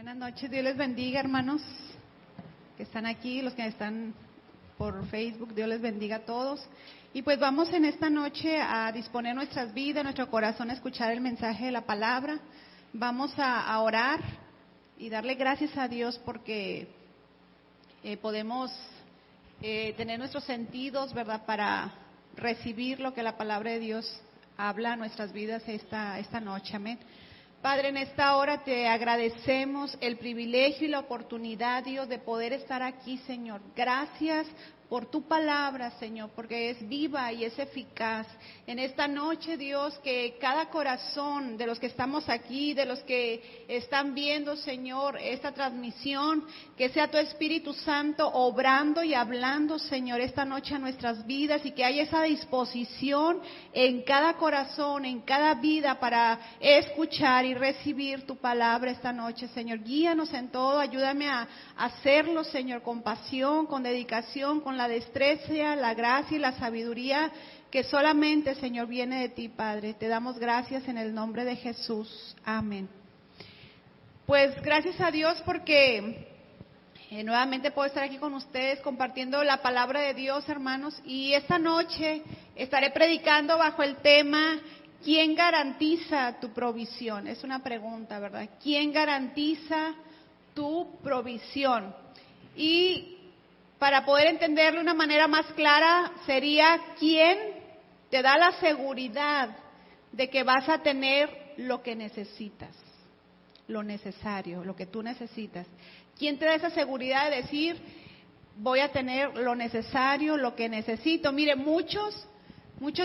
Buenas noches, Dios les bendiga, hermanos que están aquí, los que están por Facebook, Dios les bendiga a todos. Y pues vamos en esta noche a disponer nuestras vidas, nuestro corazón a escuchar el mensaje de la palabra. Vamos a orar y darle gracias a Dios porque podemos tener nuestros sentidos, ¿verdad?, para recibir lo que la palabra de Dios habla a nuestras vidas esta noche. Amén. Padre, en esta hora te agradecemos el privilegio y la oportunidad, Dios, de poder estar aquí, Señor. Gracias por tu palabra, Señor, porque es viva y es eficaz. En esta noche, Dios, que cada corazón de los que estamos aquí, de los que están viendo, Señor, esta transmisión, que sea tu Espíritu Santo obrando y hablando, Señor, esta noche a nuestras vidas, y que haya esa disposición en cada corazón, en cada vida, para escuchar y recibir tu palabra esta noche, Señor. Guíanos en todo, ayúdame a hacerlo, Señor, con pasión, con dedicación, con la destreza, la gracia y la sabiduría que solamente, Señor, viene de ti, Padre. Te damos gracias en el nombre de Jesús. Amén. Pues gracias a Dios porque nuevamente puedo estar aquí con ustedes compartiendo la palabra de Dios, hermanos. Y esta noche estaré predicando bajo el tema ¿quién garantiza tu provisión? Es una pregunta, ¿verdad? ¿Quién garantiza tu provisión? Y para poder entenderlo de una manera más clara, sería ¿quién te da la seguridad de que vas a tener lo que necesitas? Lo necesario, lo que tú necesitas. ¿Quién te da esa seguridad de decir, voy a tener lo necesario, lo que necesito? Mire, muchos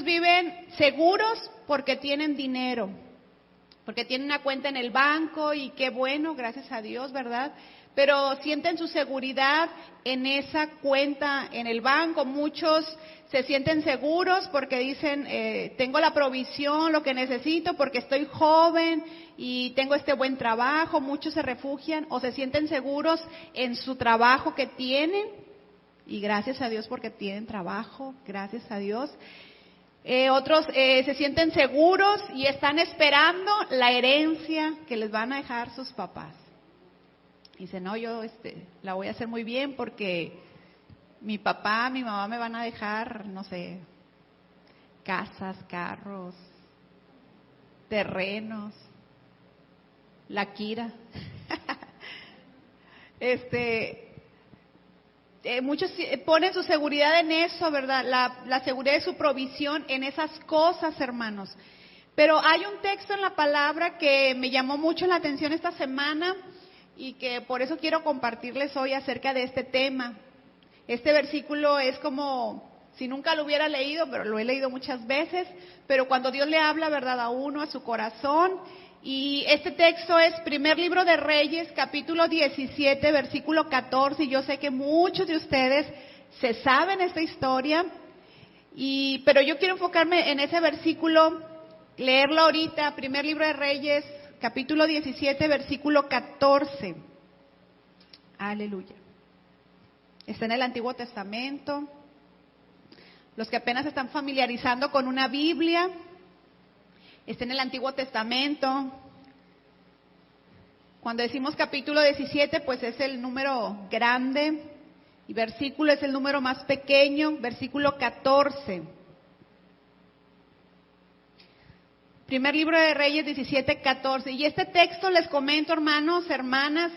viven seguros porque tienen dinero, porque tienen una cuenta en el banco, y qué bueno, gracias a Dios, ¿verdad? Pero sienten su seguridad en esa cuenta en el banco. Muchos se sienten seguros porque dicen, tengo la provisión, lo que necesito, porque estoy joven y tengo este buen trabajo. Muchos se refugian o se sienten seguros en su trabajo que tienen, y gracias a Dios porque tienen trabajo, gracias a Dios. Otros se sienten seguros y están esperando la herencia que les van a dejar sus papás. Dice, no, yo la voy a hacer muy bien porque mi papá, mi mamá me van a dejar, no sé, casas, carros, terrenos, la Kira. Muchos ponen su seguridad en eso, ¿verdad? La seguridad de su provisión en esas cosas, hermanos. Pero hay un texto en la palabra que me llamó mucho la atención esta semana, y que por eso quiero compartirles hoy acerca de este tema. Este versículo es como si nunca lo hubiera leído, pero lo he leído muchas veces, pero cuando Dios le habla, ¿verdad?, a uno, a su corazón. Y este texto es Primer Libro de Reyes, capítulo 17, versículo 14, y yo sé que muchos de ustedes se saben esta historia, pero yo quiero enfocarme en ese versículo, leerlo ahorita. Primer Libro de Reyes, capítulo 17, versículo 14. Aleluya. Está en el Antiguo Testamento. Los que apenas están familiarizando con una Biblia, está en el Antiguo Testamento. Cuando decimos capítulo 17, pues es el número grande, y versículo es el número más pequeño, versículo 14. Primer Libro de Reyes 17, 14. Y este texto, les comento, hermanos, hermanas,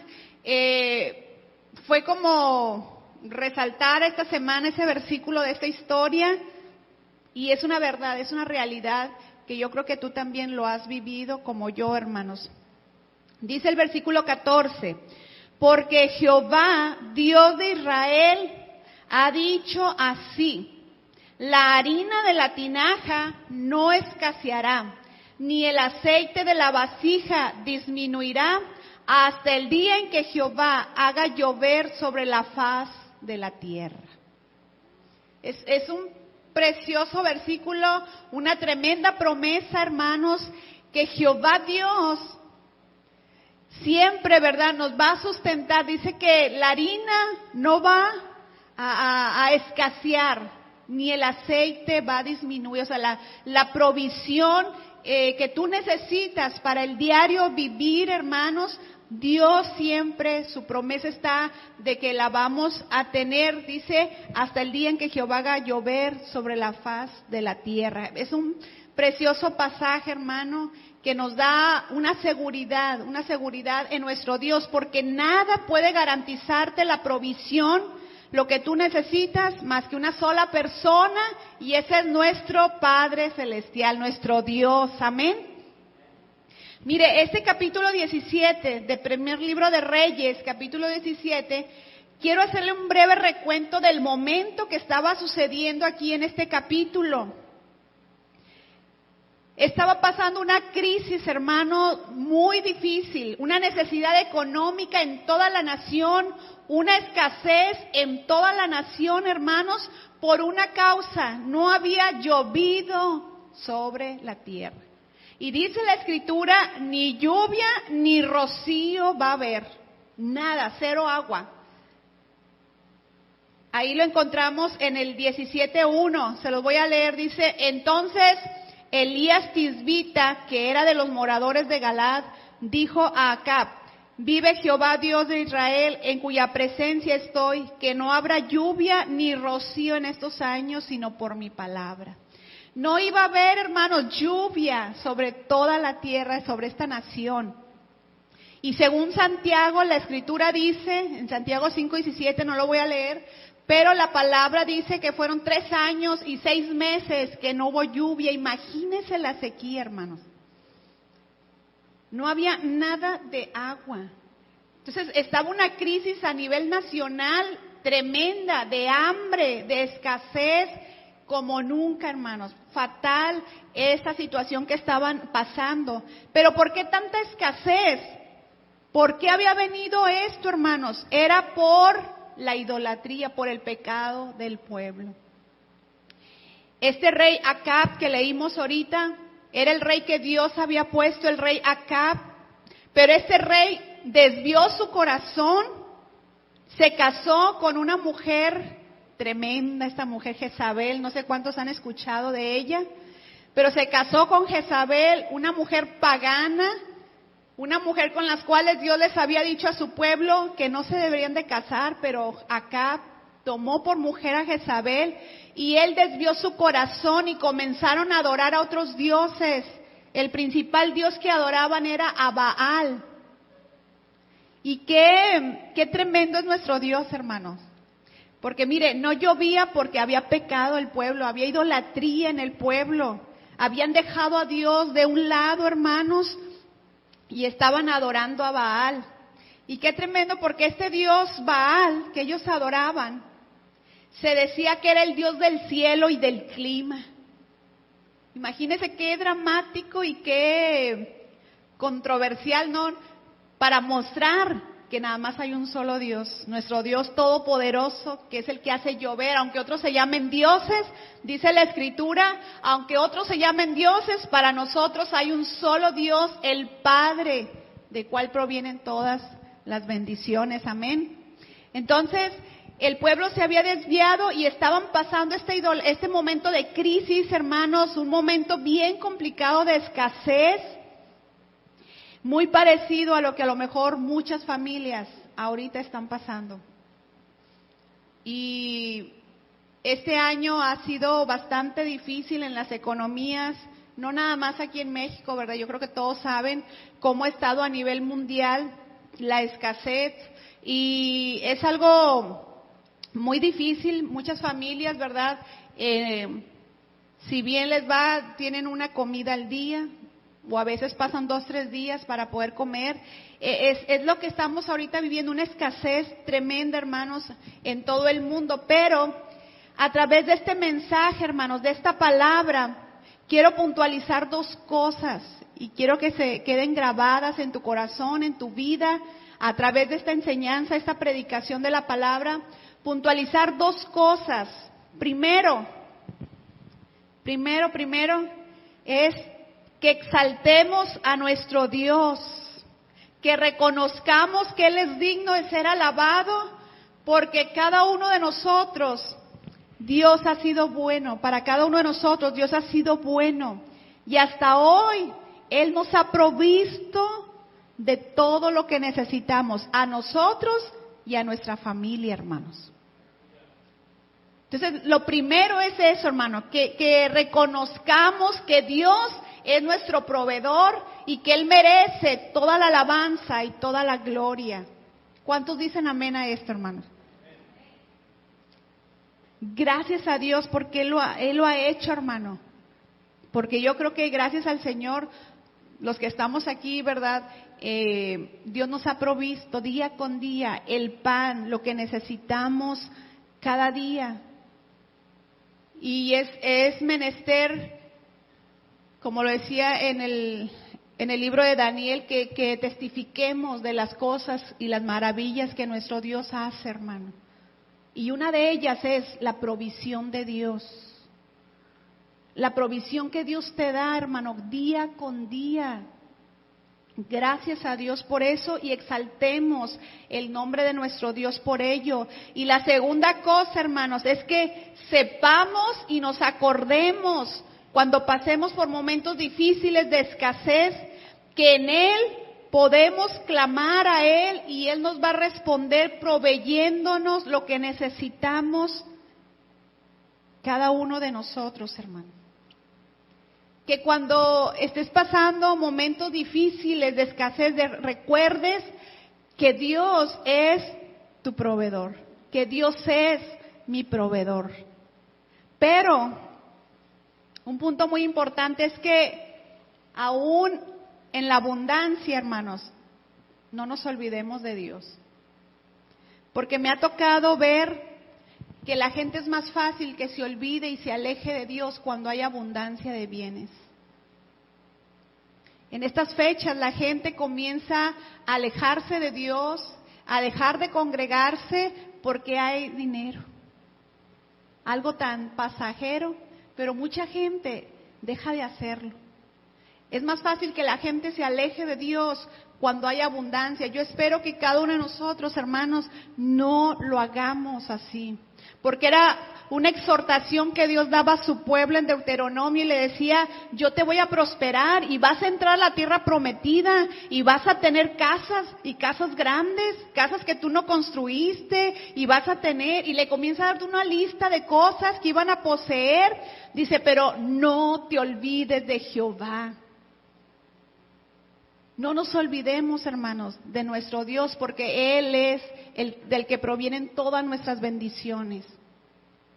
fue como resaltar esta semana ese versículo de esta historia, y es una verdad, es una realidad que yo creo que tú también lo has vivido como yo, hermanos. Dice el versículo 14, porque Jehová, Dios de Israel, ha dicho así, la harina de la tinaja no escaseará, ni el aceite de la vasija disminuirá, hasta el día en que Jehová haga llover sobre la faz de la tierra. Es un precioso versículo, una tremenda promesa, hermanos, que Jehová Dios siempre, ¿verdad?, nos va a sustentar. Dice que la harina no va a escasear, ni el aceite va a disminuir. O sea, la provisión que tú necesitas para el diario vivir, hermanos, Dios siempre, su promesa está de que la vamos a tener, dice, hasta el día en que Jehová haga llover sobre la faz de la tierra. Es un precioso pasaje, hermano, que nos da una seguridad en nuestro Dios, porque nada puede garantizarte la provisión, lo que tú necesitas, más que una sola persona, y ese es nuestro Padre Celestial, nuestro Dios. Amén. Mire, este capítulo 17 del primer libro de Reyes, capítulo 17, quiero hacerle un breve recuento del momento que estaba sucediendo aquí en este capítulo. Estaba pasando una crisis, hermano, muy difícil, una necesidad económica en toda la nación, una escasez en toda la nación, hermanos, por una causa: no había llovido sobre la tierra. Y dice la Escritura, ni lluvia ni rocío va a haber, nada, cero agua. Ahí lo encontramos en el 17:1, se los voy a leer, dice: entonces Elías Tisbita, que era de los moradores de Galaad, dijo a Acab: vive Jehová Dios de Israel, en cuya presencia estoy, que no habrá lluvia ni rocío en estos años, sino por mi palabra. No iba a haber, hermanos, lluvia sobre toda la tierra, sobre esta nación. Y según Santiago, la Escritura dice, en Santiago 5:17, no lo voy a leer, pero la palabra dice que fueron 3 años y 6 meses que no hubo lluvia. Imagínense la sequía, hermanos. No había nada de agua. Entonces estaba una crisis a nivel nacional tremenda, de hambre, de escasez, como nunca, hermanos. Fatal esta situación que estaban pasando. Pero ¿por qué tanta escasez? ¿Por qué había venido esto, hermanos? Era por la idolatría, por el pecado del pueblo. Este rey Acab que leímos ahorita, era el rey que Dios había puesto, el rey Acab, pero este rey desvió su corazón, se casó con una mujer tremenda, esta mujer Jezabel, no sé cuántos han escuchado de ella, pero se casó con Jezabel, una mujer pagana, una mujer con las cuales Dios les había dicho a su pueblo que no se deberían de casar, pero Acab tomó por mujer a Jezabel y él desvió su corazón y comenzaron a adorar a otros dioses. El principal dios que adoraban era a Baal. Y qué tremendo es nuestro Dios, hermanos. Porque mire, no llovía porque había pecado el pueblo, había idolatría en el pueblo. Habían dejado a Dios de un lado, hermanos, y estaban adorando a Baal. Y qué tremendo, porque este Dios Baal que ellos adoraban, se decía que era el Dios del cielo y del clima. Imagínense qué dramático y qué controversial, ¿no? Para mostrar que nada más hay un solo Dios, nuestro Dios todopoderoso, que es el que hace llover, aunque otros se llamen dioses, dice la Escritura, aunque otros se llamen dioses, para nosotros hay un solo Dios, el Padre, de cual provienen todas las bendiciones, amén. Entonces, el pueblo se había desviado y estaban pasando este momento de crisis, hermanos, un momento bien complicado de escasez, muy parecido a lo que a lo mejor muchas familias ahorita están pasando. Y este año ha sido bastante difícil en las economías, no nada más aquí en México, ¿verdad? Yo creo que todos saben cómo ha estado a nivel mundial la escasez y es algo muy difícil. Muchas familias, ¿verdad? Si bien les va, tienen una comida al día, o a veces pasan 2, 3 días para poder comer. Es lo que estamos ahorita viviendo, una escasez tremenda, hermanos, en todo el mundo. Pero a través de este mensaje, hermanos, de esta palabra, quiero puntualizar 2 cosas y quiero que se queden grabadas en tu corazón, en tu vida, a través de esta enseñanza, esta predicación de la palabra. Puntualizar 2 cosas. Primero es que exaltemos a nuestro Dios, que reconozcamos que Él es digno de ser alabado, porque cada uno de nosotros, Dios ha sido bueno, para cada uno de nosotros Dios ha sido bueno, y hasta hoy Él nos ha provisto de todo lo que necesitamos, a nosotros y a nuestra familia, hermanos. Entonces, lo primero es eso, hermano, que reconozcamos que Dios es nuestro proveedor y que Él merece toda la alabanza y toda la gloria. ¿Cuántos dicen amén a esto, hermanos? Gracias a Dios porque Él lo ha hecho, hermano. Porque yo creo que gracias al Señor, los que estamos aquí, ¿verdad? Dios nos ha provisto día con día el pan, lo que necesitamos cada día. Y es menester, como lo decía en el libro de Daniel, que testifiquemos de las cosas y las maravillas que nuestro Dios hace, hermano. Y una de ellas es la provisión de Dios. La provisión que Dios te da, hermano, día con día. Gracias a Dios por eso y exaltemos el nombre de nuestro Dios por ello. Y la segunda cosa, hermanos, es que sepamos y nos acordemos cuando pasemos por momentos difíciles de escasez, que en Él podemos clamar a Él y Él nos va a responder proveyéndonos lo que necesitamos cada uno de nosotros, hermano. Que cuando estés pasando momentos difíciles de escasez, recuerdes que Dios es tu proveedor, que Dios es mi proveedor. Pero un punto muy importante es que aún en la abundancia, hermanos, no nos olvidemos de Dios. Porque me ha tocado ver que la gente es más fácil que se olvide y se aleje de Dios cuando hay abundancia de bienes. En estas fechas la gente comienza a alejarse de Dios, a dejar de congregarse porque hay dinero. Algo tan pasajero, pero mucha gente deja de hacerlo. Es más fácil que la gente se aleje de Dios cuando hay abundancia. Yo espero que cada uno de nosotros, hermanos, no lo hagamos así. Porque era una exhortación que Dios daba a su pueblo en Deuteronomio y le decía, yo te voy a prosperar y vas a entrar a la tierra prometida y vas a tener casas y casas grandes, casas que tú no construiste y vas a tener, y le comienza a darte una lista de cosas que iban a poseer. Dice, pero no te olvides de Jehová. No nos olvidemos, hermanos, de nuestro Dios, porque Él es el del que provienen todas nuestras bendiciones.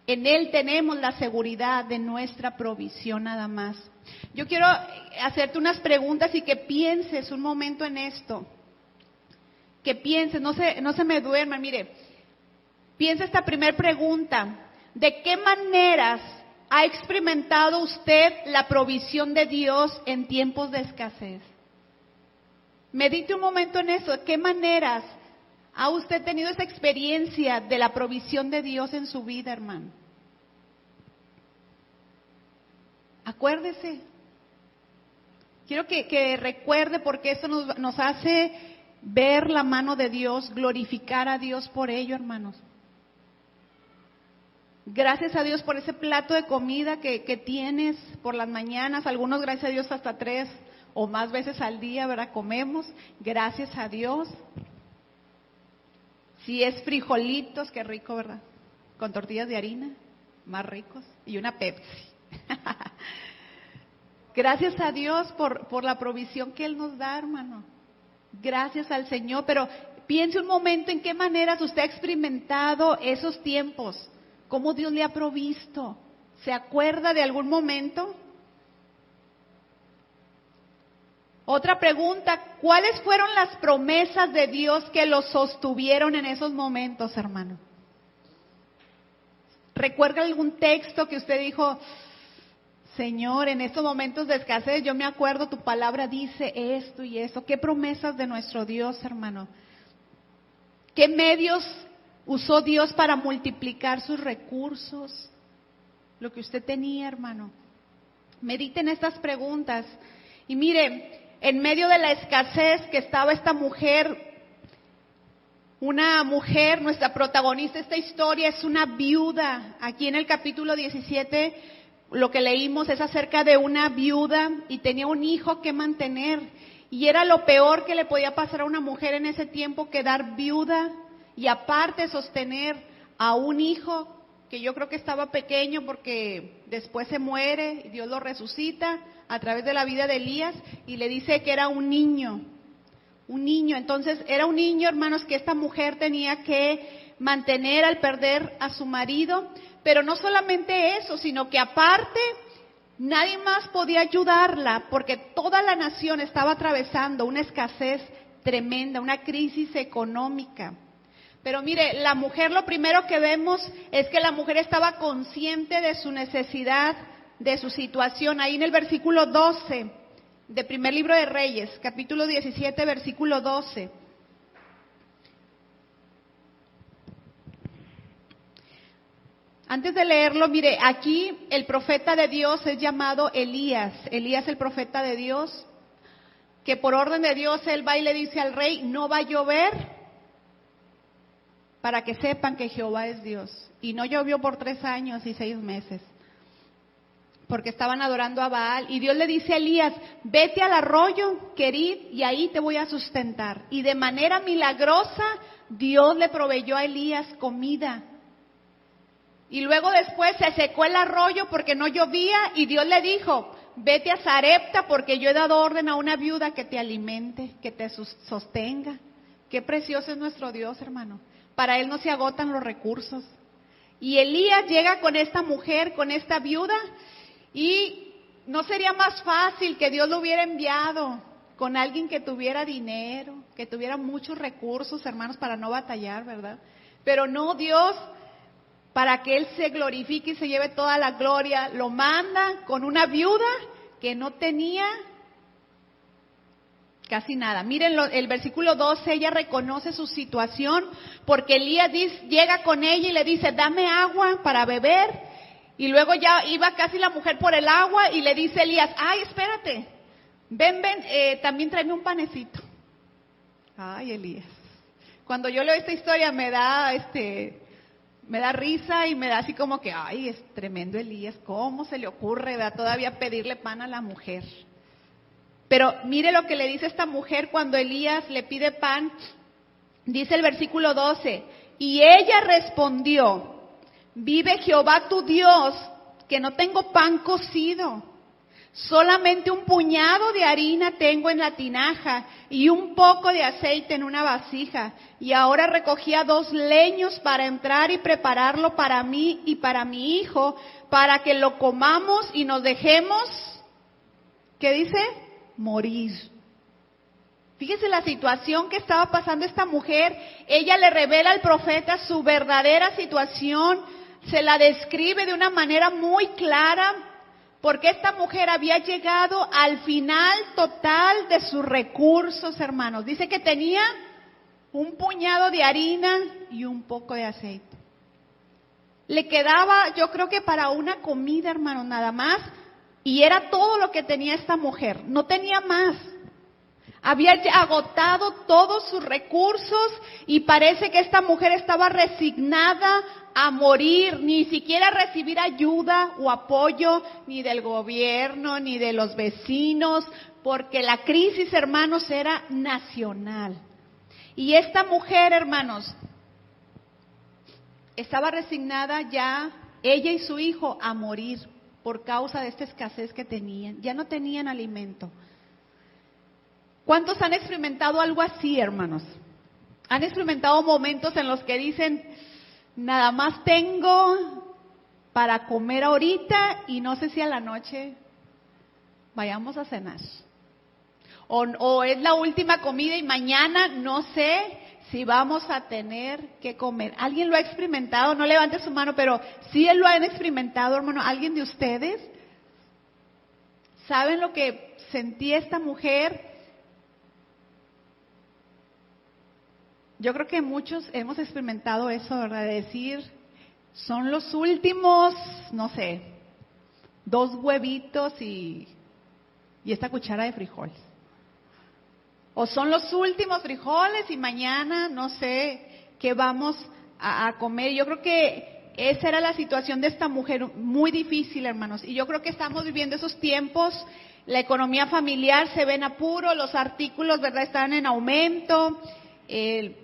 En Él tenemos la seguridad de nuestra provisión nada más. Yo quiero hacerte unas preguntas y que pienses un momento en esto. Que pienses, no se me duerman, mire. Piensa esta primera pregunta. ¿De qué maneras ha experimentado usted la provisión de Dios en tiempos de escasez? Medite un momento en eso. ¿De qué maneras ha usted tenido esa experiencia de la provisión de Dios en su vida, hermano? Acuérdese. Quiero que recuerde, porque eso nos hace ver la mano de Dios, glorificar a Dios por ello, hermanos. Gracias a Dios por ese plato de comida que tienes por las mañanas. Algunos, gracias a Dios, hasta 3 o más veces al día, ¿verdad? Comemos. Gracias a Dios. Si es frijolitos, qué rico, ¿verdad? Con tortillas de harina, más ricos. Y una Pepsi. Gracias a Dios por la provisión que Él nos da, hermano. Gracias al Señor. Pero piense un momento en qué maneras usted ha experimentado esos tiempos. ¿Cómo Dios le ha provisto? ¿Se acuerda de algún momento? Otra pregunta, ¿cuáles fueron las promesas de Dios que lo sostuvieron en esos momentos, hermano? ¿Recuerda algún texto que usted dijo, Señor, en estos momentos de escasez, yo me acuerdo, tu palabra dice esto y eso? ¿Qué promesas de nuestro Dios, hermano? ¿Qué medios usó Dios para multiplicar sus recursos? Lo que usted tenía, hermano. Medite en estas preguntas. Y mire, en medio de la escasez que estaba esta mujer, una mujer, nuestra protagonista de esta historia es una viuda. Aquí en el capítulo 17 lo que leímos es acerca de una viuda y tenía un hijo que mantener. Y era lo peor que le podía pasar a una mujer en ese tiempo, quedar viuda y aparte sostener a un hijo que yo creo que estaba pequeño porque después se muere y Dios lo resucita a través de la vida de Elías y le dice que era un niño. Entonces era un niño, hermanos, que esta mujer tenía que mantener al perder a su marido, pero no solamente eso, sino que aparte nadie más podía ayudarla porque toda la nación estaba atravesando una escasez tremenda, una crisis económica. Pero mire, la mujer, lo primero que vemos es que la mujer estaba consciente de su necesidad, de su situación. Ahí en el versículo 12 de primer libro de Reyes, capítulo 17, versículo 12. Antes de leerlo, mire, aquí el profeta de Dios es llamado Elías. Elías, el profeta de Dios, que por orden de Dios él va y le dice al rey, no va a llover, para que sepan que Jehová es Dios. Y no llovió por 3 años y 6 meses, porque estaban adorando a Baal. Y Dios le dice a Elías, vete al arroyo Querit y ahí te voy a sustentar. Y de manera milagrosa Dios le proveyó a Elías comida. Y luego después se secó el arroyo porque no llovía y Dios le dijo, vete a Sarepta porque yo he dado orden a una viuda que te alimente, que te sostenga. Qué precioso es nuestro Dios, hermano. Para Él no se agotan los recursos. Y Elías llega con esta mujer, con esta viuda, y ¿no sería más fácil que Dios lo hubiera enviado con alguien que tuviera dinero, que tuviera muchos recursos, hermanos, para no batallar, verdad? Pero no, Dios, para que Él se glorifique y se lleve toda la gloria, lo manda con una viuda que no tenía casi nada. Miren el versículo 12, ella reconoce su situación porque Elías llega con ella y le dice, dame agua para beber. Y luego ya iba casi la mujer por el agua y le dice Elías, ay, espérate, ven, también tráeme un panecito. Ay, Elías. Cuando yo leo esta historia me da risa y me da así como que, ay, es tremendo Elías, ¿cómo se le ocurre, ¿verdad? Todavía pedirle pan a la mujer? Pero mire lo que le dice esta mujer cuando Elías le pide pan. Dice el versículo 12, y ella respondió, vive Jehová tu Dios, que no tengo pan cocido, solamente un puñado de harina tengo en la tinaja y un poco de aceite en una vasija. Y ahora recogía 2 leños para entrar y prepararlo para mí y para mi hijo, para que lo comamos y nos dejemos, ¿qué dice? Morir. Fíjese la situación que estaba pasando esta mujer. Ella le revela al profeta su verdadera situación, se la describe de una manera muy clara, porque esta mujer había llegado al final total de sus recursos, hermanos. Dice que tenía un puñado de harina y un poco de aceite. Le quedaba, yo creo que para una comida, hermanos, nada más. Y era todo lo que tenía esta mujer, no tenía más. Había agotado todos sus recursos y parece que esta mujer estaba resignada a morir, ni siquiera a recibir ayuda o apoyo ni del gobierno, ni de los vecinos, porque la crisis, hermanos, era nacional. Y esta mujer, hermanos, estaba resignada ya, ella y su hijo, a morir por causa de esta escasez que tenían. Ya no tenían alimento. ¿Cuántos han experimentado algo así, hermanos? ¿Han experimentado momentos en los que dicen, nada más tengo para comer ahorita y no sé si a la noche vayamos a cenar? O es la última comida y mañana no sé si vamos a tener que comer. ¿Alguien lo ha experimentado? No levante su mano, pero sí lo han experimentado, hermano. ¿Alguien de ustedes? ¿Saben lo que sentía esta mujer? Yo creo que muchos hemos experimentado eso, ¿verdad? De decir, son los últimos, no sé, 2 huevitos y esta cuchara de frijoles. O son los últimos frijoles y mañana no sé qué vamos a comer. Yo creo que esa era la situación de esta mujer, muy difícil, hermanos. Y yo creo que estamos viviendo esos tiempos la economía familiar se ve en apuro, los artículos, ¿verdad?, están en aumento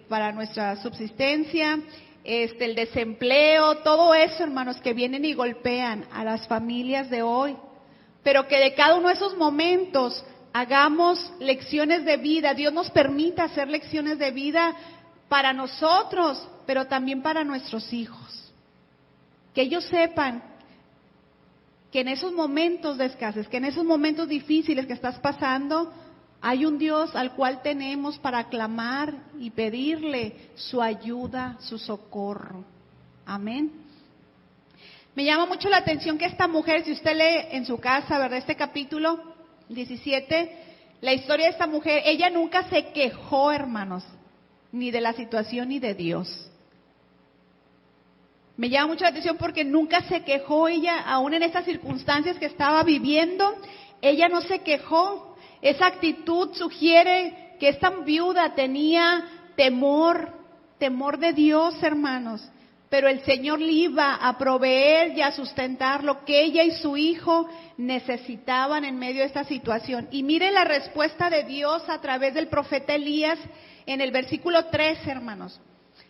para nuestra subsistencia, el desempleo, todo eso, hermanos, que vienen y golpean a las familias de hoy. Pero que de cada uno de esos momentos hagamos lecciones de vida. Dios nos permita hacer lecciones de vida para nosotros, pero también para nuestros hijos. Que ellos sepan que en esos momentos de escasez, que en esos momentos difíciles que estás pasando, hay un Dios al cual tenemos para clamar y pedirle su ayuda, su socorro. Amén. Me llama mucho la atención que esta mujer, si usted lee en su casa, ¿verdad?, este capítulo 17, la historia de esta mujer, ella nunca se quejó, hermanos, ni de la situación ni de Dios. Me llama mucho la atención porque nunca se quejó ella, aún en estas circunstancias que estaba viviendo, ella no se quejó. Esa actitud sugiere que esta viuda tenía temor de Dios, hermanos. Pero el Señor le iba a proveer y a sustentar lo que ella y su hijo necesitaban en medio de esta situación. Y mire la respuesta de Dios a través del profeta Elías en el versículo 13, hermanos.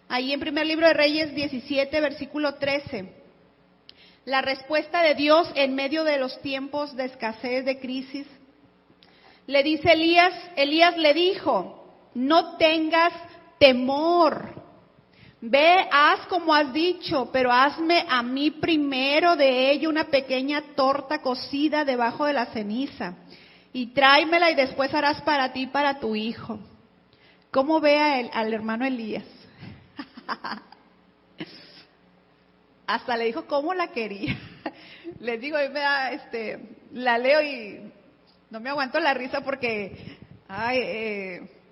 Ahí en primer libro de Reyes 17, versículo 13. La respuesta de Dios en medio de los tiempos de escasez, de crisis. Le dice Elías le dijo, no tengas temor. Ve, haz como has dicho, pero hazme a mí primero de ello una pequeña torta cocida debajo de la ceniza, y tráemela y después harás para ti y para tu hijo. ¿Cómo ve al hermano Elías? Hasta le dijo cómo la quería. Les digo, a mí me da, la leo y no me aguanto la risa porque,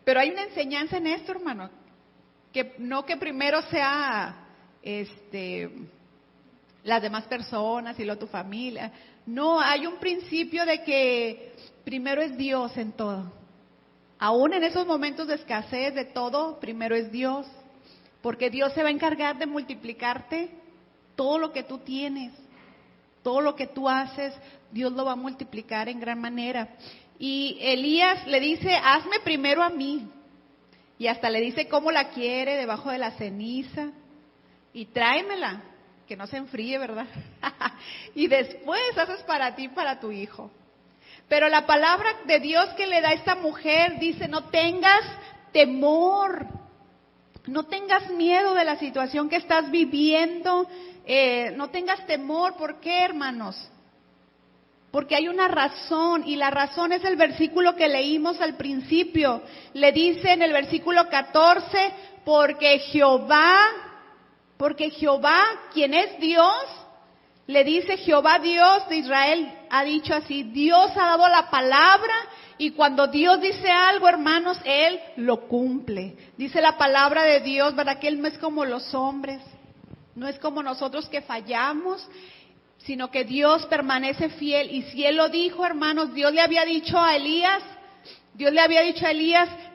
pero hay una enseñanza en esto, hermano. Que no que primero sea las demás personas y luego tu familia. No, hay un principio de que primero es Dios en todo. Aún en esos momentos de escasez de todo, primero es Dios. Porque Dios se va a encargar de multiplicarte todo lo que tú tienes, todo lo que tú haces, Dios lo va a multiplicar en gran manera. Y Elías le dice, hazme primero a mí. Y hasta le dice cómo la quiere, debajo de la ceniza. Y tráemela, que no se enfríe, ¿verdad? Y después haces para ti y para tu hijo. Pero la palabra de Dios que le da a esta mujer dice, no tengas temor, no tengas miedo de la situación que estás viviendo, no tengas temor. ¿Por qué, hermanos? Porque hay una razón, y la razón es el versículo que leímos al principio. Le dice en el versículo 14, porque Jehová, quien es Dios, le dice Jehová Dios de Israel, ha dicho así, Dios ha dado la palabra, y cuando Dios dice algo, hermanos, Él lo cumple. Dice la palabra de Dios, ¿verdad?, que Él no es como los hombres, no es como nosotros que fallamos, sino que Dios permanece fiel. Y si Él lo dijo, hermanos, Dios le había dicho a Elías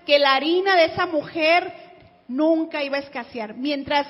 que la harina de esa mujer nunca iba a escasear. Mientras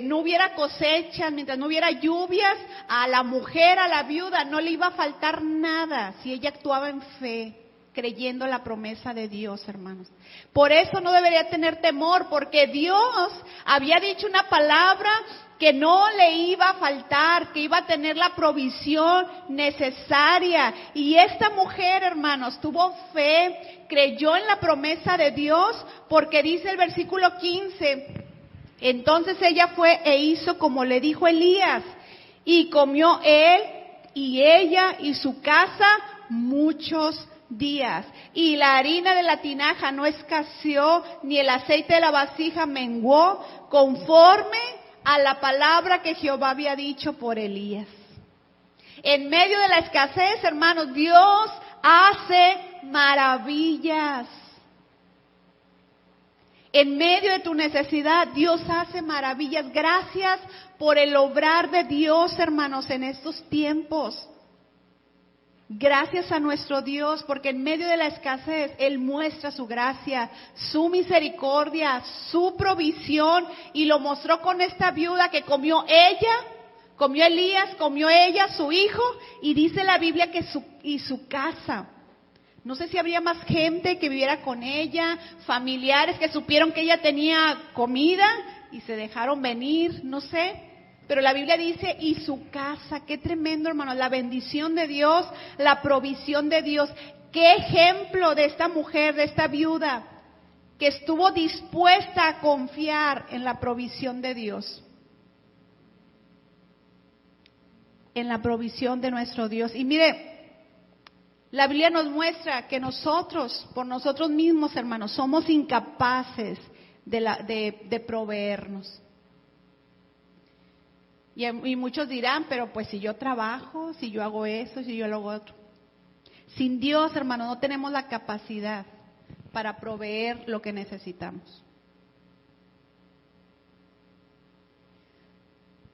no hubiera cosechas, mientras no hubiera lluvias, a la mujer, a la viuda, no le iba a faltar nada si ella actuaba en fe, creyendo la promesa de Dios, hermanos. Por eso no debería tener temor, porque Dios había dicho una palabra que no le iba a faltar, que iba a tener la provisión necesaria. Y esta mujer, hermanos, tuvo fe, creyó en la promesa de Dios, porque dice el versículo 15, entonces ella fue e hizo como le dijo Elías, y comió él y ella y su casa muchos días. Y la harina de la tinaja no escaseó, ni el aceite de la vasija menguó, conforme a la palabra que Jehová había dicho por Elías. En medio de la escasez, hermanos, Dios hace maravillas. En medio de tu necesidad, Dios hace maravillas. Gracias por el obrar de Dios, hermanos, en estos tiempos. Gracias a nuestro Dios, porque en medio de la escasez Él muestra su gracia, su misericordia, su provisión, y lo mostró con esta viuda que comió ella, Comió Elías, comió ella, su hijo, y dice la Biblia que su casa. No sé si habría más gente que viviera con ella, familiares que supieron que ella tenía comida y se dejaron venir, no sé. Pero la Biblia dice, y su casa. Qué tremendo, hermano, la bendición de Dios, la provisión de Dios. Qué ejemplo de esta mujer, de esta viuda, que estuvo dispuesta a confiar en la provisión de Dios. En la provisión de nuestro Dios. Y mire, la Biblia nos muestra que nosotros, por nosotros mismos, hermanos, somos incapaces de proveernos. Y muchos dirán, pero pues si yo trabajo, si yo hago eso, si yo lo hago otro. Sin Dios, hermano, no tenemos la capacidad para proveer lo que necesitamos.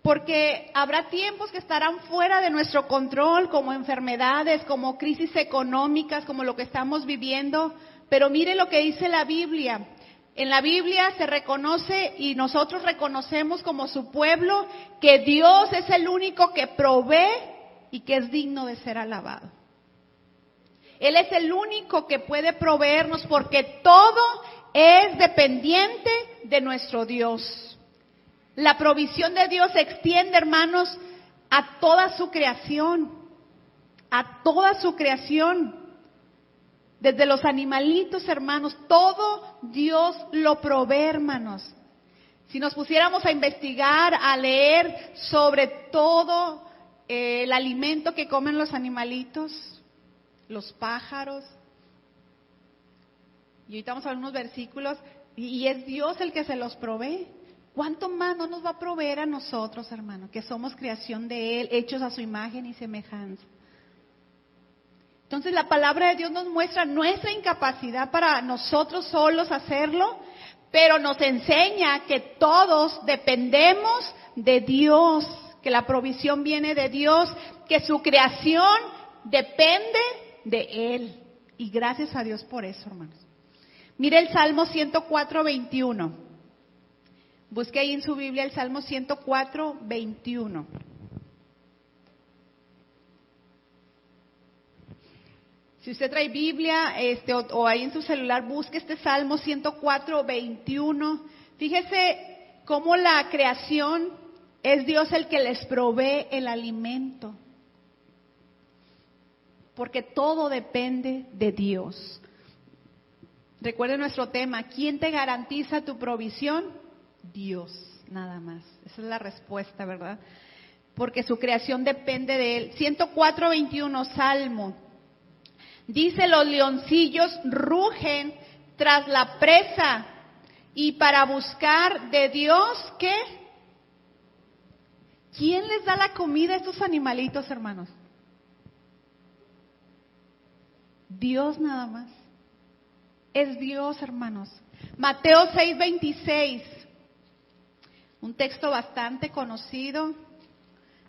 Porque habrá tiempos que estarán fuera de nuestro control, como enfermedades, como crisis económicas, como lo que estamos viviendo. Pero mire lo que dice la Biblia. En la Biblia se reconoce y nosotros reconocemos como su pueblo que Dios es el único que provee y que es digno de ser alabado. Él es el único que puede proveernos porque todo es dependiente de nuestro Dios. La provisión de Dios se extiende, hermanos, a toda su creación, a toda su creación. Desde los animalitos, hermanos, todo Dios lo provee, hermanos. Si nos pusiéramos a investigar, a leer sobre todo el alimento que comen los animalitos, los pájaros, y ahorita vamos a ver unos versículos, y es Dios el que se los provee. ¿Cuánto más no nos va a proveer a nosotros, hermano, que somos creación de Él, hechos a su imagen y semejanza? Entonces la palabra de Dios nos muestra nuestra incapacidad para nosotros solos hacerlo, pero nos enseña que todos dependemos de Dios, que la provisión viene de Dios, que su creación depende de Él. Y gracias a Dios por eso, hermanos. Mire el Salmo 104, 21. Busque ahí en su Biblia el Salmo 104, 21. Si usted trae Biblia o ahí en su celular, busque este Salmo 104, 21. Fíjese cómo la creación es Dios el que les provee el alimento. Porque todo depende de Dios. Recuerde nuestro tema, ¿quién te garantiza tu provisión? Dios, nada más. Esa es la respuesta, ¿verdad? Porque su creación depende de Él. 104, 21, Salmo. Dice, los leoncillos rugen tras la presa y para buscar de Dios, ¿qué? ¿Quién les da la comida a estos animalitos, hermanos? Dios nada más. Es Dios, hermanos. Mateo 6, 26. Un texto bastante conocido.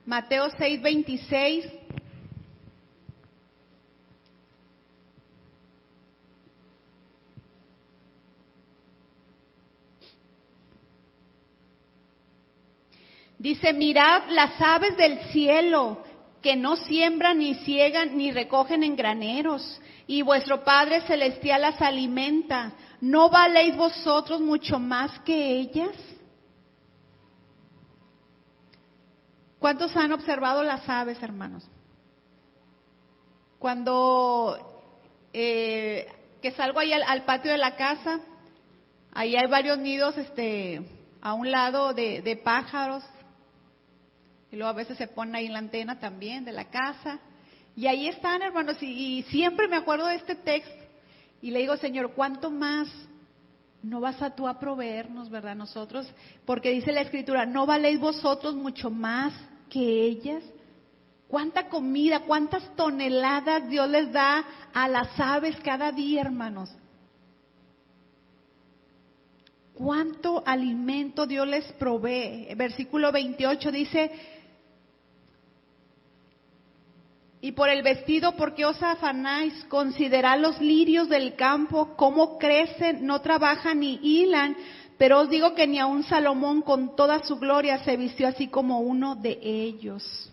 Mateo 6, 26. Dice, mirad las aves del cielo, que no siembran, ni ciegan, ni recogen en graneros, y vuestro Padre Celestial las alimenta. ¿No valéis vosotros mucho más que ellas? ¿Cuántos han observado las aves, hermanos? Cuando que salgo ahí al patio de la casa, ahí hay varios nidos a un lado de pájaros, y luego a veces se ponen ahí en la antena también de la casa, y ahí están, hermanos, y siempre me acuerdo de este texto, y le digo, Señor, ¿cuánto más no vas a tú a proveernos, verdad, nosotros? Porque dice la Escritura, ¿no valéis vosotros mucho más que ellas? ¿Cuánta comida, cuántas toneladas Dios les da a las aves cada día, hermanos? ¿Cuánto alimento Dios les provee? Versículo 28 dice, y por el vestido, ¿por qué os afanáis? Considerad los lirios del campo, cómo crecen, no trabajan ni hilan, Pero os digo que ni aun Salomón con toda su gloria se vistió así como uno de ellos.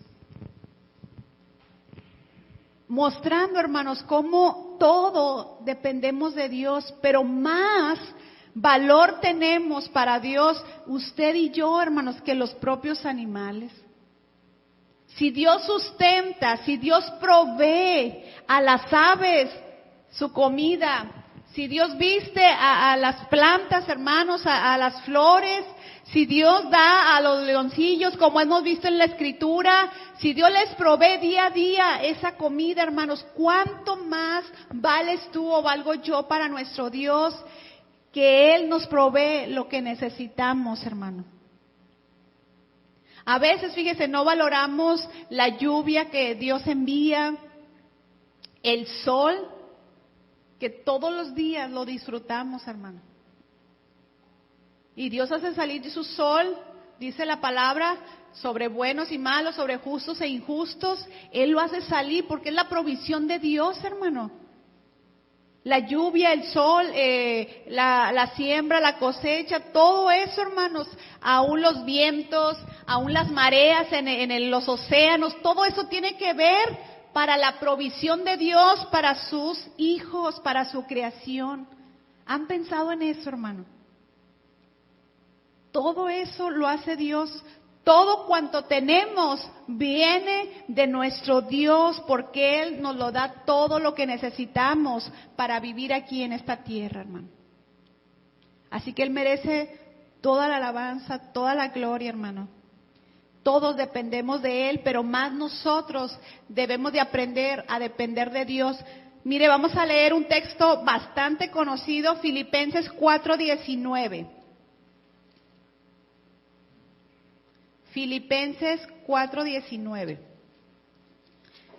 Mostrando, hermanos, cómo todo dependemos de Dios, pero más valor tenemos para Dios, usted y yo, hermanos, que los propios animales. Si Dios sustenta, si Dios provee a las aves su comida, si Dios viste a las plantas, hermanos, a las flores, si Dios da a los leoncillos, como hemos visto en la Escritura, si Dios les provee día a día esa comida, hermanos, ¿cuánto más vales tú o valgo yo para nuestro Dios? Que Él nos provee lo que necesitamos, hermano. A veces, fíjese, no valoramos la lluvia que Dios envía, el sol, que todos los días lo disfrutamos, hermano. Y Dios hace salir su sol, dice la palabra, sobre buenos y malos, sobre justos e injustos. Él lo hace salir porque es la provisión de Dios, hermano. La lluvia, el sol, la siembra, la cosecha, todo eso, hermanos, aún los vientos, aún las mareas en los océanos, todo eso tiene que ver para la provisión de Dios, para sus hijos, para su creación. ¿Han pensado en eso, hermano? Todo eso lo hace Dios. Todo cuanto tenemos viene de nuestro Dios, porque Él nos lo da todo lo que necesitamos para vivir aquí en esta tierra, hermano. Así que Él merece toda la alabanza, toda la gloria, hermano. Todos dependemos de Él, pero más nosotros debemos de aprender a depender de Dios. Mire, vamos a leer un texto bastante conocido, Filipenses 4:19. Filipenses 4:19.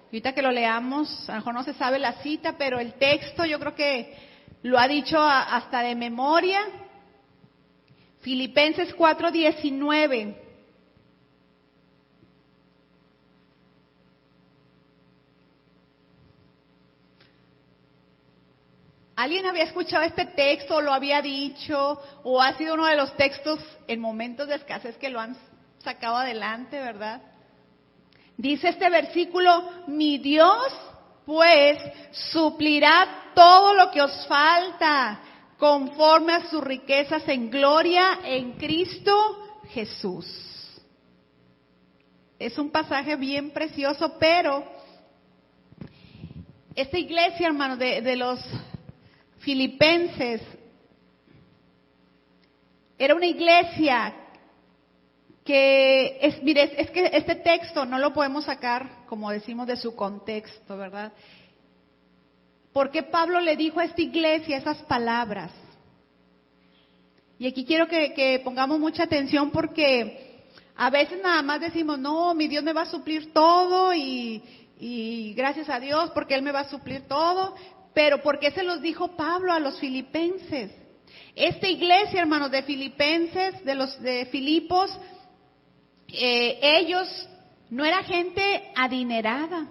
Ahorita que lo leamos, a lo mejor no se sabe la cita, pero el texto yo creo que lo ha dicho hasta de memoria. Filipenses 4:19. ¿Alguien había escuchado este texto, o lo había dicho, o ha sido uno de los textos en momentos de escasez que lo han sacado adelante, verdad? Dice este versículo: mi Dios pues suplirá todo lo que os falta conforme a sus riquezas en gloria en Cristo Jesús. Es un pasaje bien precioso, pero esta iglesia, hermanos, de los Filipenses, era una iglesia que es que este texto no lo podemos sacar, como decimos, de su contexto, ¿verdad? ¿Por qué Pablo le dijo a esta iglesia esas palabras? Y aquí quiero que pongamos mucha atención, porque a veces nada más decimos, no, mi Dios me va a suplir todo y gracias a Dios porque Él me va a suplir todo. Pero ¿por qué se los dijo Pablo a los filipenses? Esta iglesia, hermanos, de Filipenses, de Filipos, ellos no era gente adinerada.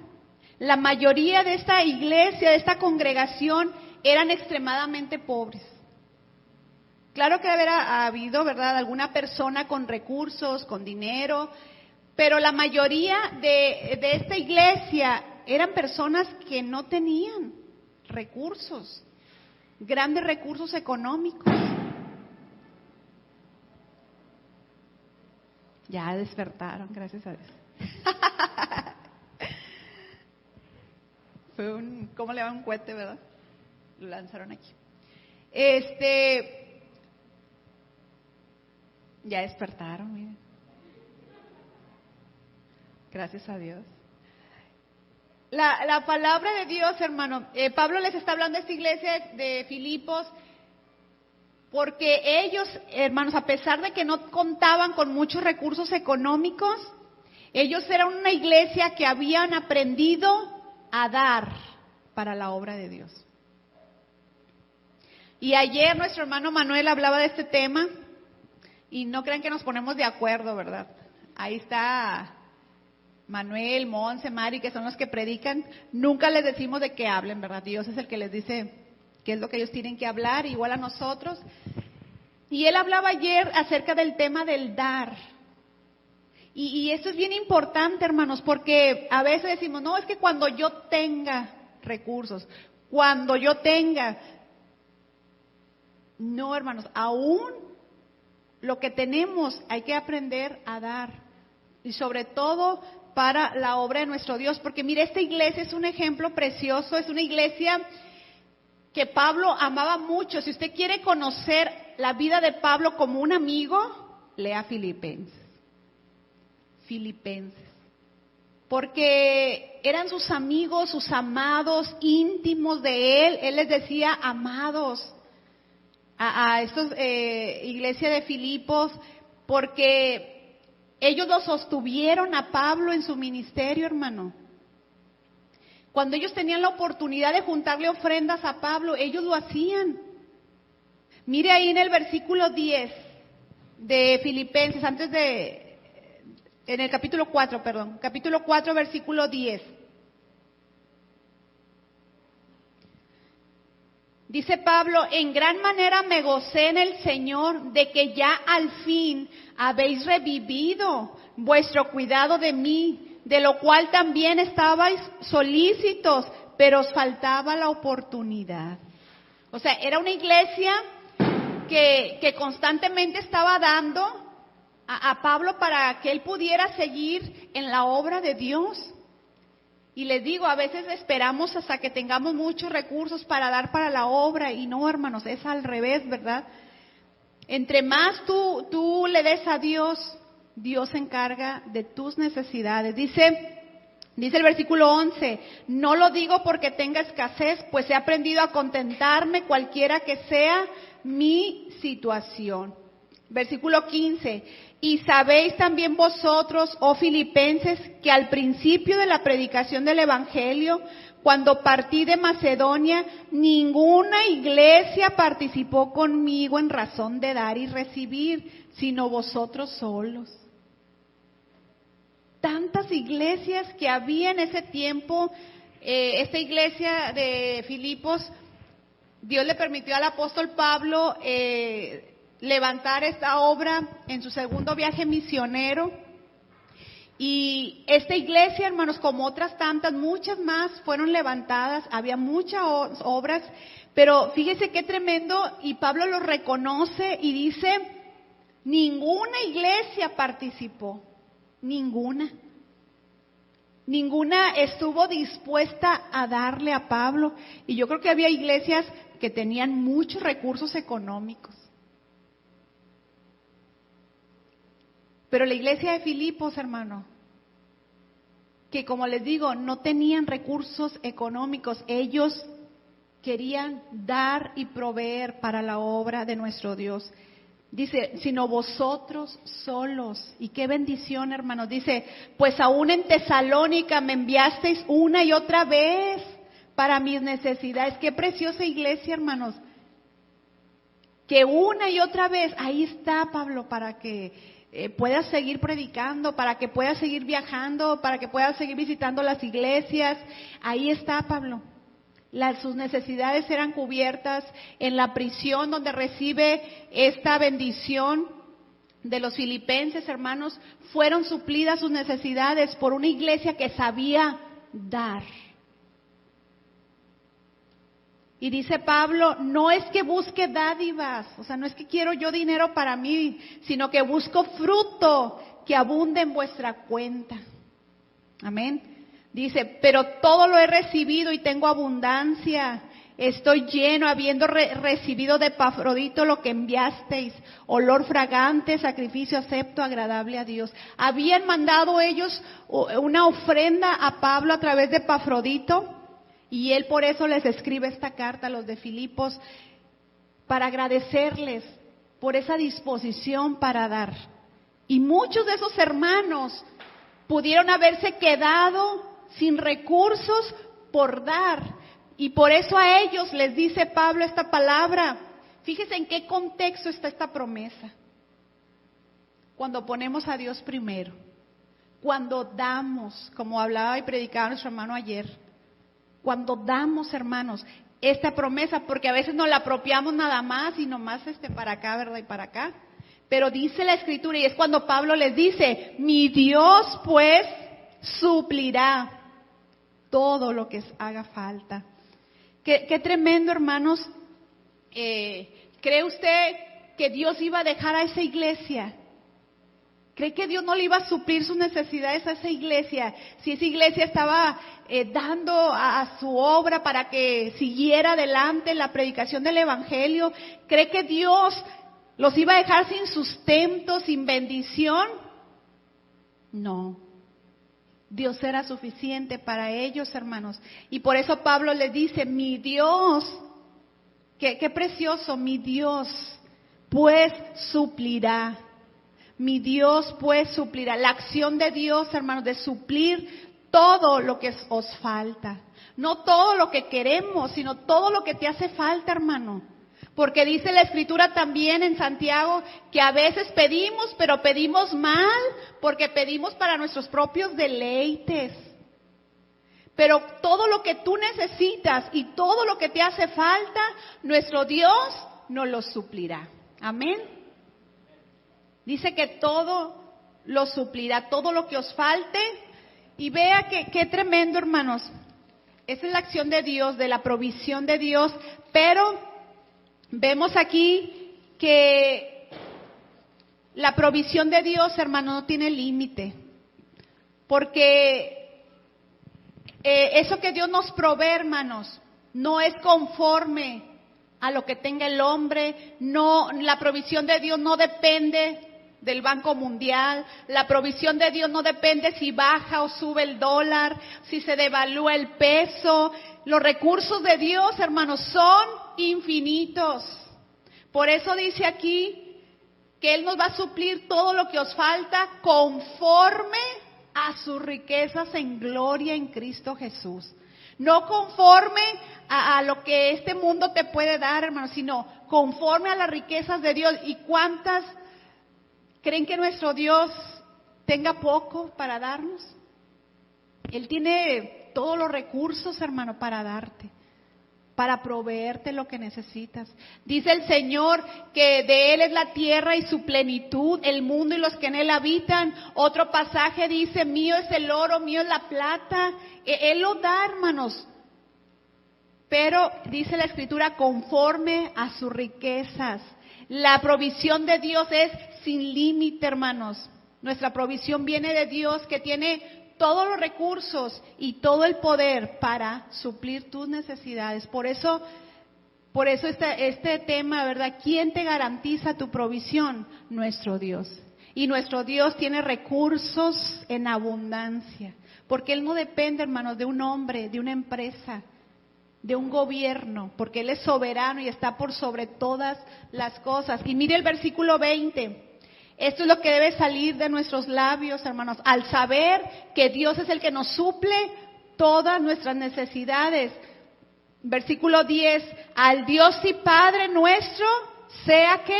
La mayoría de esta iglesia, de esta congregación, eran extremadamente pobres. Claro que habrá habido, ¿verdad?, alguna persona con recursos, con dinero, pero la mayoría de esta iglesia eran personas que no tenían recursos, grandes recursos económicos. Ya despertaron, gracias a Dios. Fue ¿cómo le va un cohete, verdad? Lo lanzaron aquí. Ya despertaron, miren. Gracias a Dios. La palabra de Dios, hermano, Pablo les está hablando a esta iglesia de Filipos, porque ellos, hermanos, a pesar de que no contaban con muchos recursos económicos, ellos eran una iglesia que habían aprendido a dar para la obra de Dios. Y ayer nuestro hermano Manuel hablaba de este tema, y no crean que nos ponemos de acuerdo, ¿verdad? Ahí está Manuel, Monse, Mari, que son los que predican. Nunca les decimos de qué hablen, ¿verdad? Dios es el que les dice qué es lo que ellos tienen que hablar, igual a nosotros. Y él hablaba ayer acerca del tema del dar. Y esto es bien importante, hermanos, porque a veces decimos, no, es que cuando yo tenga recursos, cuando yo tenga... No, hermanos, aún lo que tenemos hay que aprender a dar. Y sobre todo para la obra de nuestro Dios. Porque mire, esta iglesia es un ejemplo precioso, es una iglesia que Pablo amaba mucho. Si usted quiere conocer la vida de Pablo como un amigo, lea Filipenses. Filipenses. Porque eran sus amigos, sus amados, íntimos de él. Él les decía amados a estos iglesia de Filipos, porque ellos lo sostuvieron a Pablo en su ministerio, hermano. Cuando ellos tenían la oportunidad de juntarle ofrendas a Pablo, ellos lo hacían. Mire ahí en el versículo 10 de Filipenses, en el capítulo 4, versículo 10. Dice Pablo, en gran manera me gocé en el Señor de que ya al fin habéis revivido vuestro cuidado de mí, de lo cual también estabais solícitos, pero os faltaba la oportunidad. O sea, era una iglesia que constantemente estaba dando a Pablo para que él pudiera seguir en la obra de Dios. Y les digo, a veces esperamos hasta que tengamos muchos recursos para dar para la obra, y no, hermanos, es al revés, ¿verdad? Entre más tú le des a Dios, Dios se encarga de tus necesidades. Dice el versículo 11, no lo digo porque tenga escasez, pues he aprendido a contentarme cualquiera que sea mi situación. Versículo 15, y sabéis también vosotros, oh filipenses, que al principio de la predicación del Evangelio, cuando partí de Macedonia, ninguna iglesia participó conmigo en razón de dar y recibir, sino vosotros solos. Tantas iglesias que había en ese tiempo, esta iglesia de Filipos, Dios le permitió al apóstol Pablo levantar esta obra en su segundo viaje misionero. Y esta iglesia, hermanos, como otras tantas, muchas más fueron levantadas, había muchas obras, pero fíjese qué tremendo, y Pablo lo reconoce y dice, ninguna iglesia participó, ninguna estuvo dispuesta a darle a Pablo, y yo creo que había iglesias que tenían muchos recursos económicos. Pero la iglesia de Filipos, hermano, que como les digo, no tenían recursos económicos, ellos querían dar y proveer para la obra de nuestro Dios. Dice, sino vosotros solos. Y qué bendición, hermanos. Dice, pues aún en Tesalónica me enviasteis una y otra vez para mis necesidades. Qué preciosa iglesia, hermanos. Que una y otra vez, ahí está Pablo para que puedas seguir predicando, para que puedas seguir viajando, para que puedas seguir visitando las iglesias. Ahí está Pablo. Sus necesidades eran cubiertas en la prisión donde recibe esta bendición de los filipenses, hermanos. Fueron suplidas sus necesidades por una iglesia que sabía dar. Y dice Pablo, no es que busque dádivas, o sea, no es que quiero yo dinero para mí, sino que busco fruto que abunde en vuestra cuenta. Amén. Dice, pero todo lo he recibido y tengo abundancia. Estoy lleno, habiendo recibido de Epafrodito lo que enviasteis, olor fragante, sacrificio acepto, agradable a Dios. Habían mandado ellos una ofrenda a Pablo a través de Epafrodito, y él por eso les escribe esta carta a los de Filipos, para agradecerles por esa disposición para dar. Y muchos de esos hermanos pudieron haberse quedado sin recursos por dar. Y por eso a ellos les dice Pablo esta palabra. Fíjese en qué contexto está esta promesa. Cuando ponemos a Dios primero, cuando damos, como hablaba y predicaba nuestro hermano ayer, cuando damos, hermanos, esta promesa, porque a veces nos la apropiamos nada más y nomás para acá, ¿verdad? Y para acá. Pero dice la Escritura, y es cuando Pablo les dice, mi Dios pues suplirá todo lo que haga falta. Qué tremendo, hermanos. ¿Cree usted que Dios iba a dejar a esa iglesia? ¿Cree que Dios no le iba a suplir sus necesidades a esa iglesia? Si esa iglesia estaba dando a su obra para que siguiera adelante la predicación del Evangelio, ¿cree que Dios los iba a dejar sin sustento, sin bendición? No. Dios era suficiente para ellos, hermanos. Y por eso Pablo les dice, mi Dios, qué precioso, mi Dios, pues suplirá. Mi Dios pues suplirá. La acción de Dios, hermanos, de suplir todo lo que os falta. No todo lo que queremos, sino todo lo que te hace falta, hermano. Porque dice la Escritura también en Santiago que a veces pedimos, pero pedimos mal, porque pedimos para nuestros propios deleites. Pero todo lo que tú necesitas y todo lo que te hace falta, nuestro Dios nos lo suplirá. Amén. Dice que todo lo suplirá, todo lo que os falte. Y vea qué tremendo, hermanos. Esa es la acción de Dios, de la provisión de Dios. Pero vemos aquí que la provisión de Dios, hermano, no tiene límite. Porque eso que Dios nos provee, hermanos, no es conforme a lo que tenga el hombre. No, la provisión de Dios no depende del Banco Mundial. La provisión de Dios no depende si baja o sube el dólar, si se devalúa el peso. Los recursos de Dios, hermanos, son infinitos. Por eso dice aquí que Él nos va a suplir todo lo que os falta conforme a sus riquezas en gloria en Cristo Jesús. No conforme a lo que este mundo te puede dar, hermanos, sino conforme a las riquezas de Dios. ¿Y cuántas creen que nuestro Dios tenga poco para darnos? Él tiene todos los recursos, hermano, para darte, para proveerte lo que necesitas. Dice el Señor que de Él es la tierra y su plenitud, el mundo y los que en Él habitan. Otro pasaje dice, mío es el oro, mío es la plata. Él lo da, hermanos. Pero dice la Escritura, conforme a sus riquezas. La provisión de Dios es sin límite, hermanos. Nuestra provisión viene de Dios, que tiene todos los recursos y todo el poder para suplir tus necesidades. Por eso este tema, ¿verdad? ¿Quién te garantiza tu provisión? Nuestro Dios. Y nuestro Dios tiene recursos en abundancia, porque Él no depende, hermanos, de un hombre, de una empresa, de un gobierno, porque Él es soberano y está por sobre todas las cosas. Y mire el versículo 20. Esto es lo que debe salir de nuestros labios, hermanos, al saber que Dios es el que nos suple todas nuestras necesidades. Versículo 10, al Dios y Padre nuestro, sea que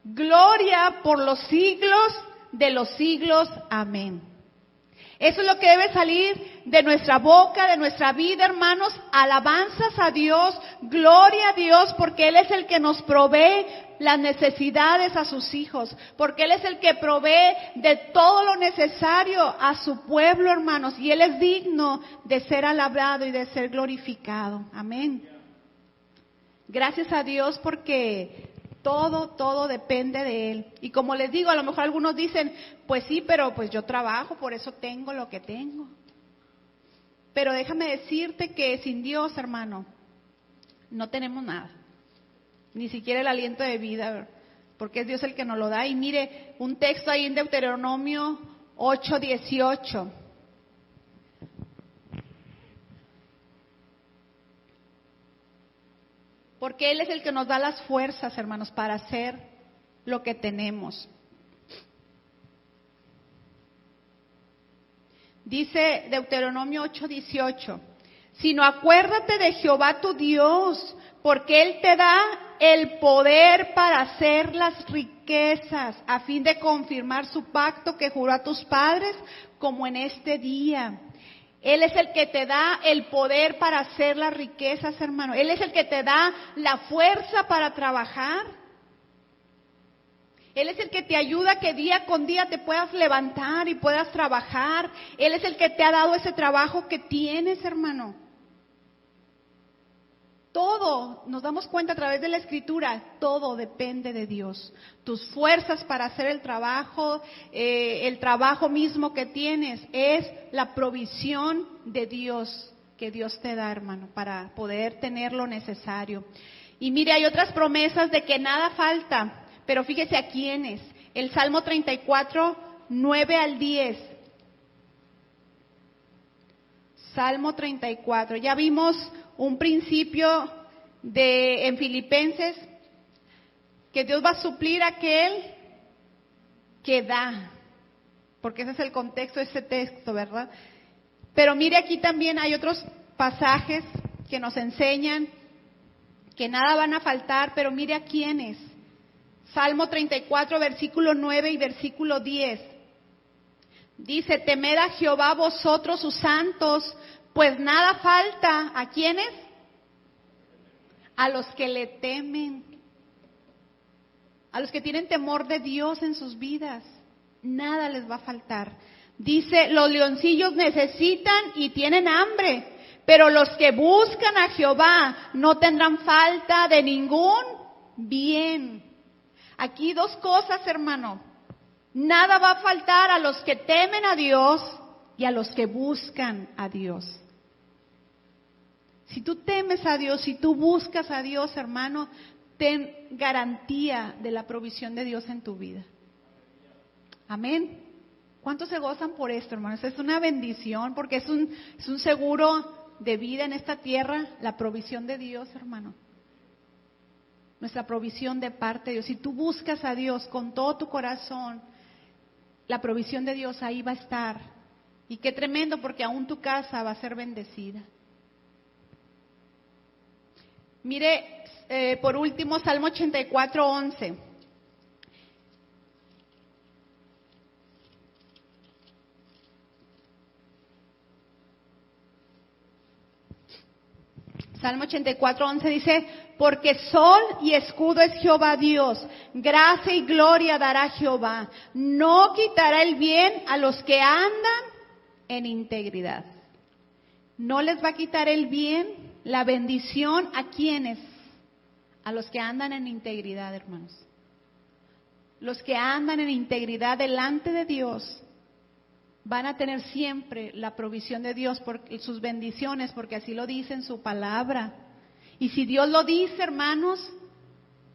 gloria por los siglos de los siglos. Amén. Eso es lo que debe salir de nuestra boca, de nuestra vida, hermanos. Alabanzas a Dios, gloria a Dios, porque Él es el que nos provee las necesidades a sus hijos, porque Él es el que provee de todo lo necesario a su pueblo, hermanos, y Él es digno de ser alabado y de ser glorificado. Amén. Gracias a Dios porque todo depende de Él. Y como les digo, a lo mejor algunos dicen, pues sí, pero pues yo trabajo, por eso tengo lo que tengo. Pero déjame decirte que sin Dios, hermano, no tenemos nada. Ni siquiera el aliento de vida, porque es Dios el que nos lo da. Y mire, un texto ahí en Deuteronomio 8:18. Porque Él es el que nos da las fuerzas, hermanos, para hacer lo que tenemos. Dice Deuteronomio 8:18, sino acuérdate de Jehová tu Dios, porque Él te da el poder para hacer las riquezas, a fin de confirmar su pacto que juró a tus padres, como en este día. Él es el que te da el poder para hacer las riquezas, hermano. Él es el que te da la fuerza para trabajar. Él es el que te ayuda que día con día te puedas levantar y puedas trabajar. Él es el que te ha dado ese trabajo que tienes, hermano. Todo, nos damos cuenta a través de la Escritura, todo depende de Dios. Tus fuerzas para hacer el trabajo mismo que tienes, es la provisión de Dios que Dios te da, hermano, para poder tener lo necesario. Y mire, hay otras promesas de que nada falta, pero fíjese a quiénes. El Salmo 34, 9 al 10. Salmo 34, ya vimos un principio en Filipenses, que Dios va a suplir a aquel que da, porque ese es el contexto de este texto, ¿verdad? Pero mire, aquí también hay otros pasajes que nos enseñan que nada van a faltar, pero mire a quiénes. Salmo 34, versículo 9 y versículo 10. Dice, temed a Jehová vosotros sus santos, pues nada falta. ¿A quiénes? A los que le temen. A los que tienen temor de Dios en sus vidas. Nada les va a faltar. Dice, los leoncillos necesitan y tienen hambre, pero los que buscan a Jehová no tendrán falta de ningún bien. Aquí dos cosas, hermano. Nada va a faltar a los que temen a Dios y a los que buscan a Dios. Si tú temes a Dios, si tú buscas a Dios, hermano, ten garantía de la provisión de Dios en tu vida. Amén. ¿Cuántos se gozan por esto, hermanos? Es una bendición porque es un seguro de vida en esta tierra, la provisión de Dios, hermano. Nuestra provisión de parte de Dios. Si tú buscas a Dios con todo tu corazón, la provisión de Dios ahí va a estar. Y qué tremendo, porque aún tu casa va a ser bendecida. Mire, por último, Salmo 84, 11. Salmo 84, 11 dice, porque sol y escudo es Jehová Dios, gracia y gloria dará Jehová, no quitará el bien a los que andan en integridad. No les va a quitar el bien, la bendición, ¿a quiénes? A los que andan en integridad, hermanos. Los que andan en integridad delante de Dios van a tener siempre la provisión de Dios, por sus bendiciones, porque así lo dice en su palabra. Y si Dios lo dice, hermanos,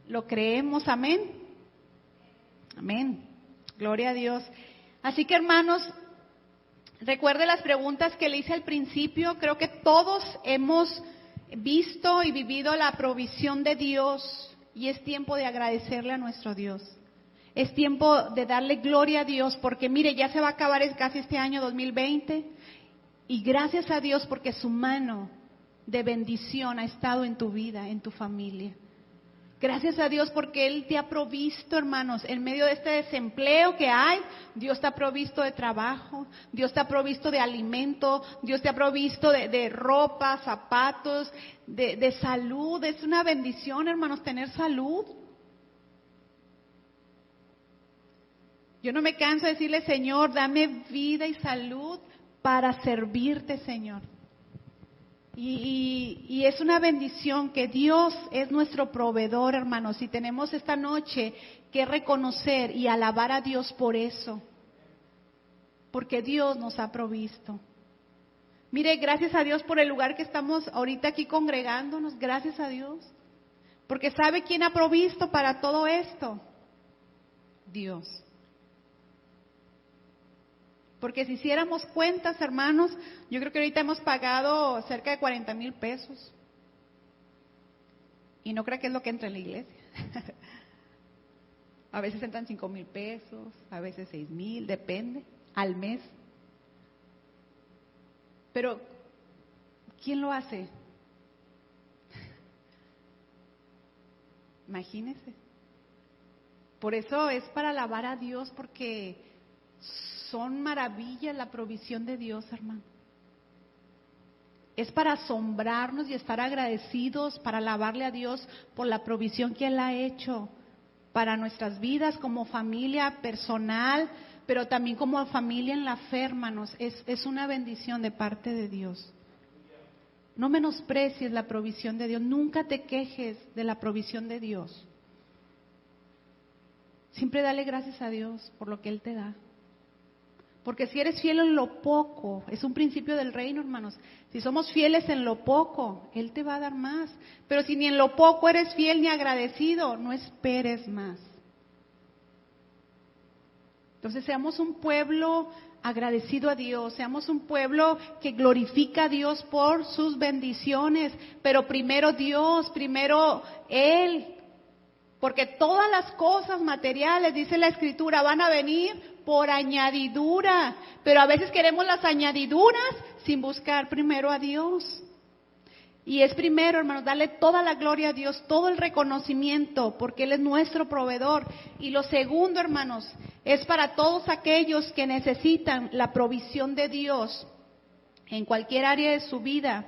lo creemos, amén. Amén. Gloria a Dios. Así que, hermanos, recuerde las preguntas que le hice al principio. Creo que todos hemos visto y vivido la provisión de Dios y es tiempo de agradecerle a nuestro Dios. Es tiempo de darle gloria a Dios porque mire, ya se va a acabar casi este año 2020 y gracias a Dios porque su mano de bendición ha estado en tu vida, en tu familia. Gracias a Dios porque Él te ha provisto, hermanos, en medio de este desempleo que hay, Dios te ha provisto de trabajo, Dios te ha provisto de alimento, Dios te ha provisto de ropa, zapatos, de salud. Es una bendición, hermanos, tener salud. Yo no me canso de decirle, Señor, dame vida y salud para servirte, Señor. Y es una bendición que Dios es nuestro proveedor, hermanos, y tenemos esta noche que reconocer y alabar a Dios por eso, porque Dios nos ha provisto. Mire, gracias a Dios por el lugar que estamos ahorita aquí congregándonos, gracias a Dios, porque ¿sabe quién ha provisto para todo esto? Dios. Porque si hiciéramos cuentas, hermanos, yo creo que ahorita hemos pagado cerca de 40,000 pesos. Y no creo que es lo que entra en la iglesia. A veces entran 5,000 pesos, a veces 6,000, depende, al mes. Pero, ¿quién lo hace? Imagínense. Por eso es para alabar a Dios, porque son maravillas la provisión de Dios, hermano. es para asombrarnos y estar agradecidos, para alabarle a Dios por la provisión que Él ha hecho para nuestras vidas como familia personal, pero también como familia en la fe, hermanos. Es una bendición de parte de Dios. No menosprecies la provisión de Dios, nunca te quejes de la provisión de Dios. Siempre dale gracias a Dios por lo que Él te da. Porque si eres fiel en lo poco, es un principio del reino, hermanos. Si somos fieles en lo poco, Él te va a dar más. Pero si ni en lo poco eres fiel ni agradecido, no esperes más. Entonces seamos un pueblo agradecido a Dios, seamos un pueblo que glorifica a Dios por sus bendiciones, pero primero Dios, primero Él, porque todas las cosas materiales, dice la Escritura, van a venir por añadidura, pero a veces queremos las añadiduras sin buscar primero a Dios. Y es primero, hermanos, darle toda la gloria a Dios, todo el reconocimiento, porque Él es nuestro proveedor. Y lo segundo, hermanos, es para todos aquellos que necesitan la provisión de Dios en cualquier área de su vida,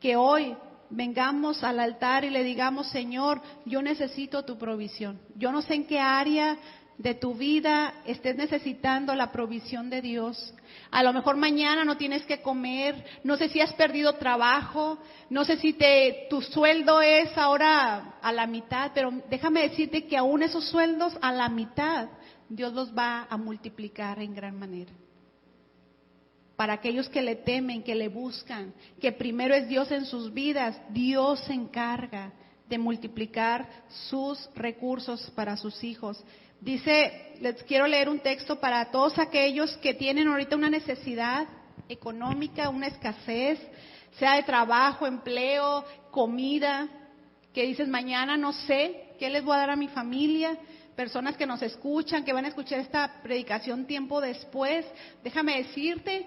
que hoy vengamos al altar y le digamos: Señor, yo necesito tu provisión. Yo no sé en qué área de tu vida estés necesitando la provisión de Dios. A lo mejor mañana no tienes que comer, no sé si has perdido trabajo, no sé si tu sueldo es ahora a la mitad, pero déjame decirte que aún esos sueldos a la mitad, Dios los va a multiplicar en gran manera. Para aquellos que le temen, que le buscan, que primero es Dios en sus vidas, Dios se encarga de multiplicar sus recursos para sus hijos. Dice, les quiero leer un texto para todos aquellos que tienen ahorita una necesidad económica, una escasez, sea de trabajo, empleo, comida, que dices: mañana no sé qué les voy a dar a mi familia. Personas que nos escuchan, que van a escuchar esta predicación tiempo después, déjame decirte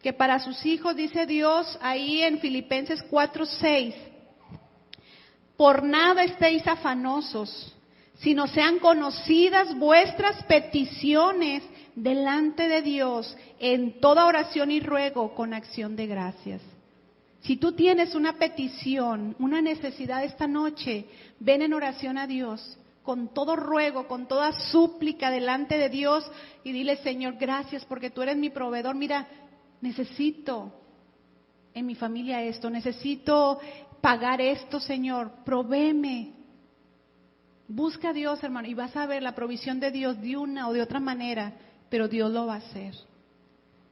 que para sus hijos, dice Dios ahí en Filipenses 4:6, por nada estéis afanosos, sino sean conocidas vuestras peticiones delante de Dios en toda oración y ruego con acción de gracias. Si tú tienes una petición, una necesidad esta noche, ven en oración a Dios, con todo ruego, con toda súplica delante de Dios, y dile: Señor, gracias porque tú eres mi proveedor. Mira, necesito en mi familia esto, necesito pagar esto, Señor, provéeme. Busca a Dios, hermano, y vas a ver la provisión de Dios de una o de otra manera, pero Dios lo va a hacer.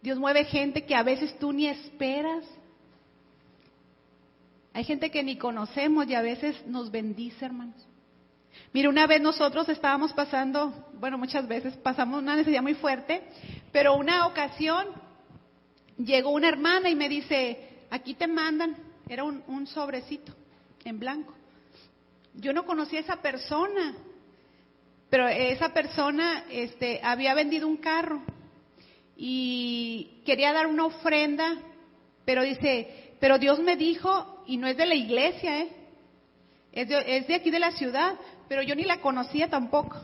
Dios mueve gente que a veces tú ni esperas. Hay gente que ni conocemos y a veces nos bendice, hermanos. Mire, una vez nosotros estábamos pasando, bueno, muchas veces pasamos una necesidad muy fuerte, pero una ocasión llegó una hermana y me dice: aquí te mandan, era un sobrecito en blanco. Yo no conocía a esa persona, pero esa persona había vendido un carro y quería dar una ofrenda, pero dice: pero Dios me dijo, y no es de la iglesia, es de aquí de la ciudad, pero yo ni la conocía tampoco.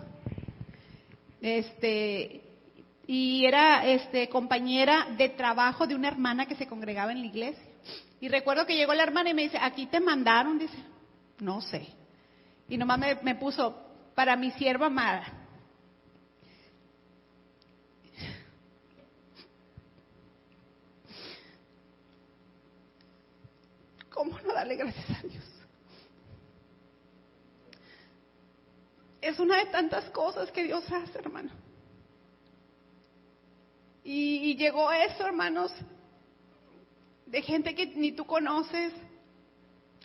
Y era compañera de trabajo de una hermana que se congregaba en la iglesia. Y recuerdo que llegó la hermana y me dice: aquí te mandaron, dice. No sé. Y nomás me puso: para mi sierva amada. ¿Cómo no darle gracias a Dios? Es una de tantas cosas que Dios hace, hermano. Y llegó eso, hermanos, de gente que ni tú conoces.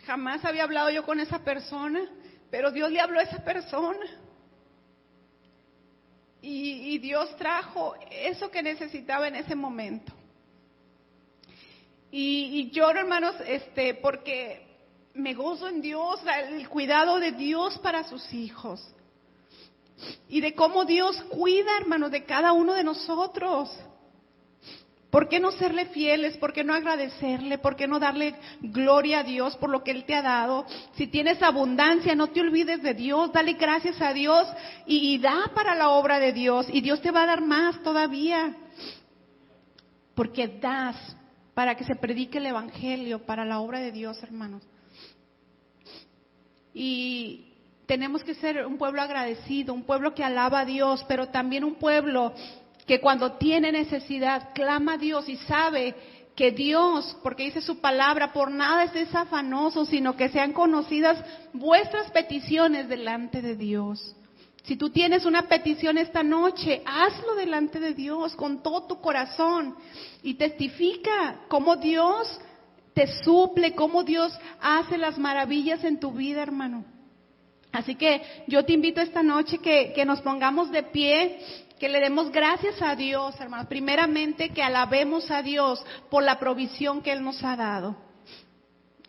Jamás había hablado yo con esa persona, pero Dios le habló a esa persona. Y Dios trajo eso que necesitaba en ese momento. Y lloro, hermanos, porque me gozo en Dios, el cuidado de Dios para sus hijos. Y de cómo Dios cuida, hermanos, de cada uno de nosotros. ¿Por qué no serle fieles? ¿Por qué no agradecerle? ¿Por qué no darle gloria a Dios por lo que Él te ha dado? Si tienes abundancia, no te olvides de Dios, dale gracias a Dios y da para la obra de Dios. Y Dios te va a dar más todavía. Porque das para que se predique el evangelio, para la obra de Dios, hermanos. Y tenemos que ser un pueblo agradecido, un pueblo que alaba a Dios, pero también un pueblo que cuando tiene necesidad clama a Dios y sabe que Dios, porque dice su palabra, por nada estés afanosos, sino que sean conocidas vuestras peticiones delante de Dios. Si tú tienes una petición esta noche, hazlo delante de Dios con todo tu corazón y testifica cómo Dios te suple, cómo Dios hace las maravillas en tu vida, hermano. Así que yo te invito esta noche que nos pongamos de pie, que le demos gracias a Dios, hermanos. Primeramente que alabemos a Dios por la provisión que Él nos ha dado.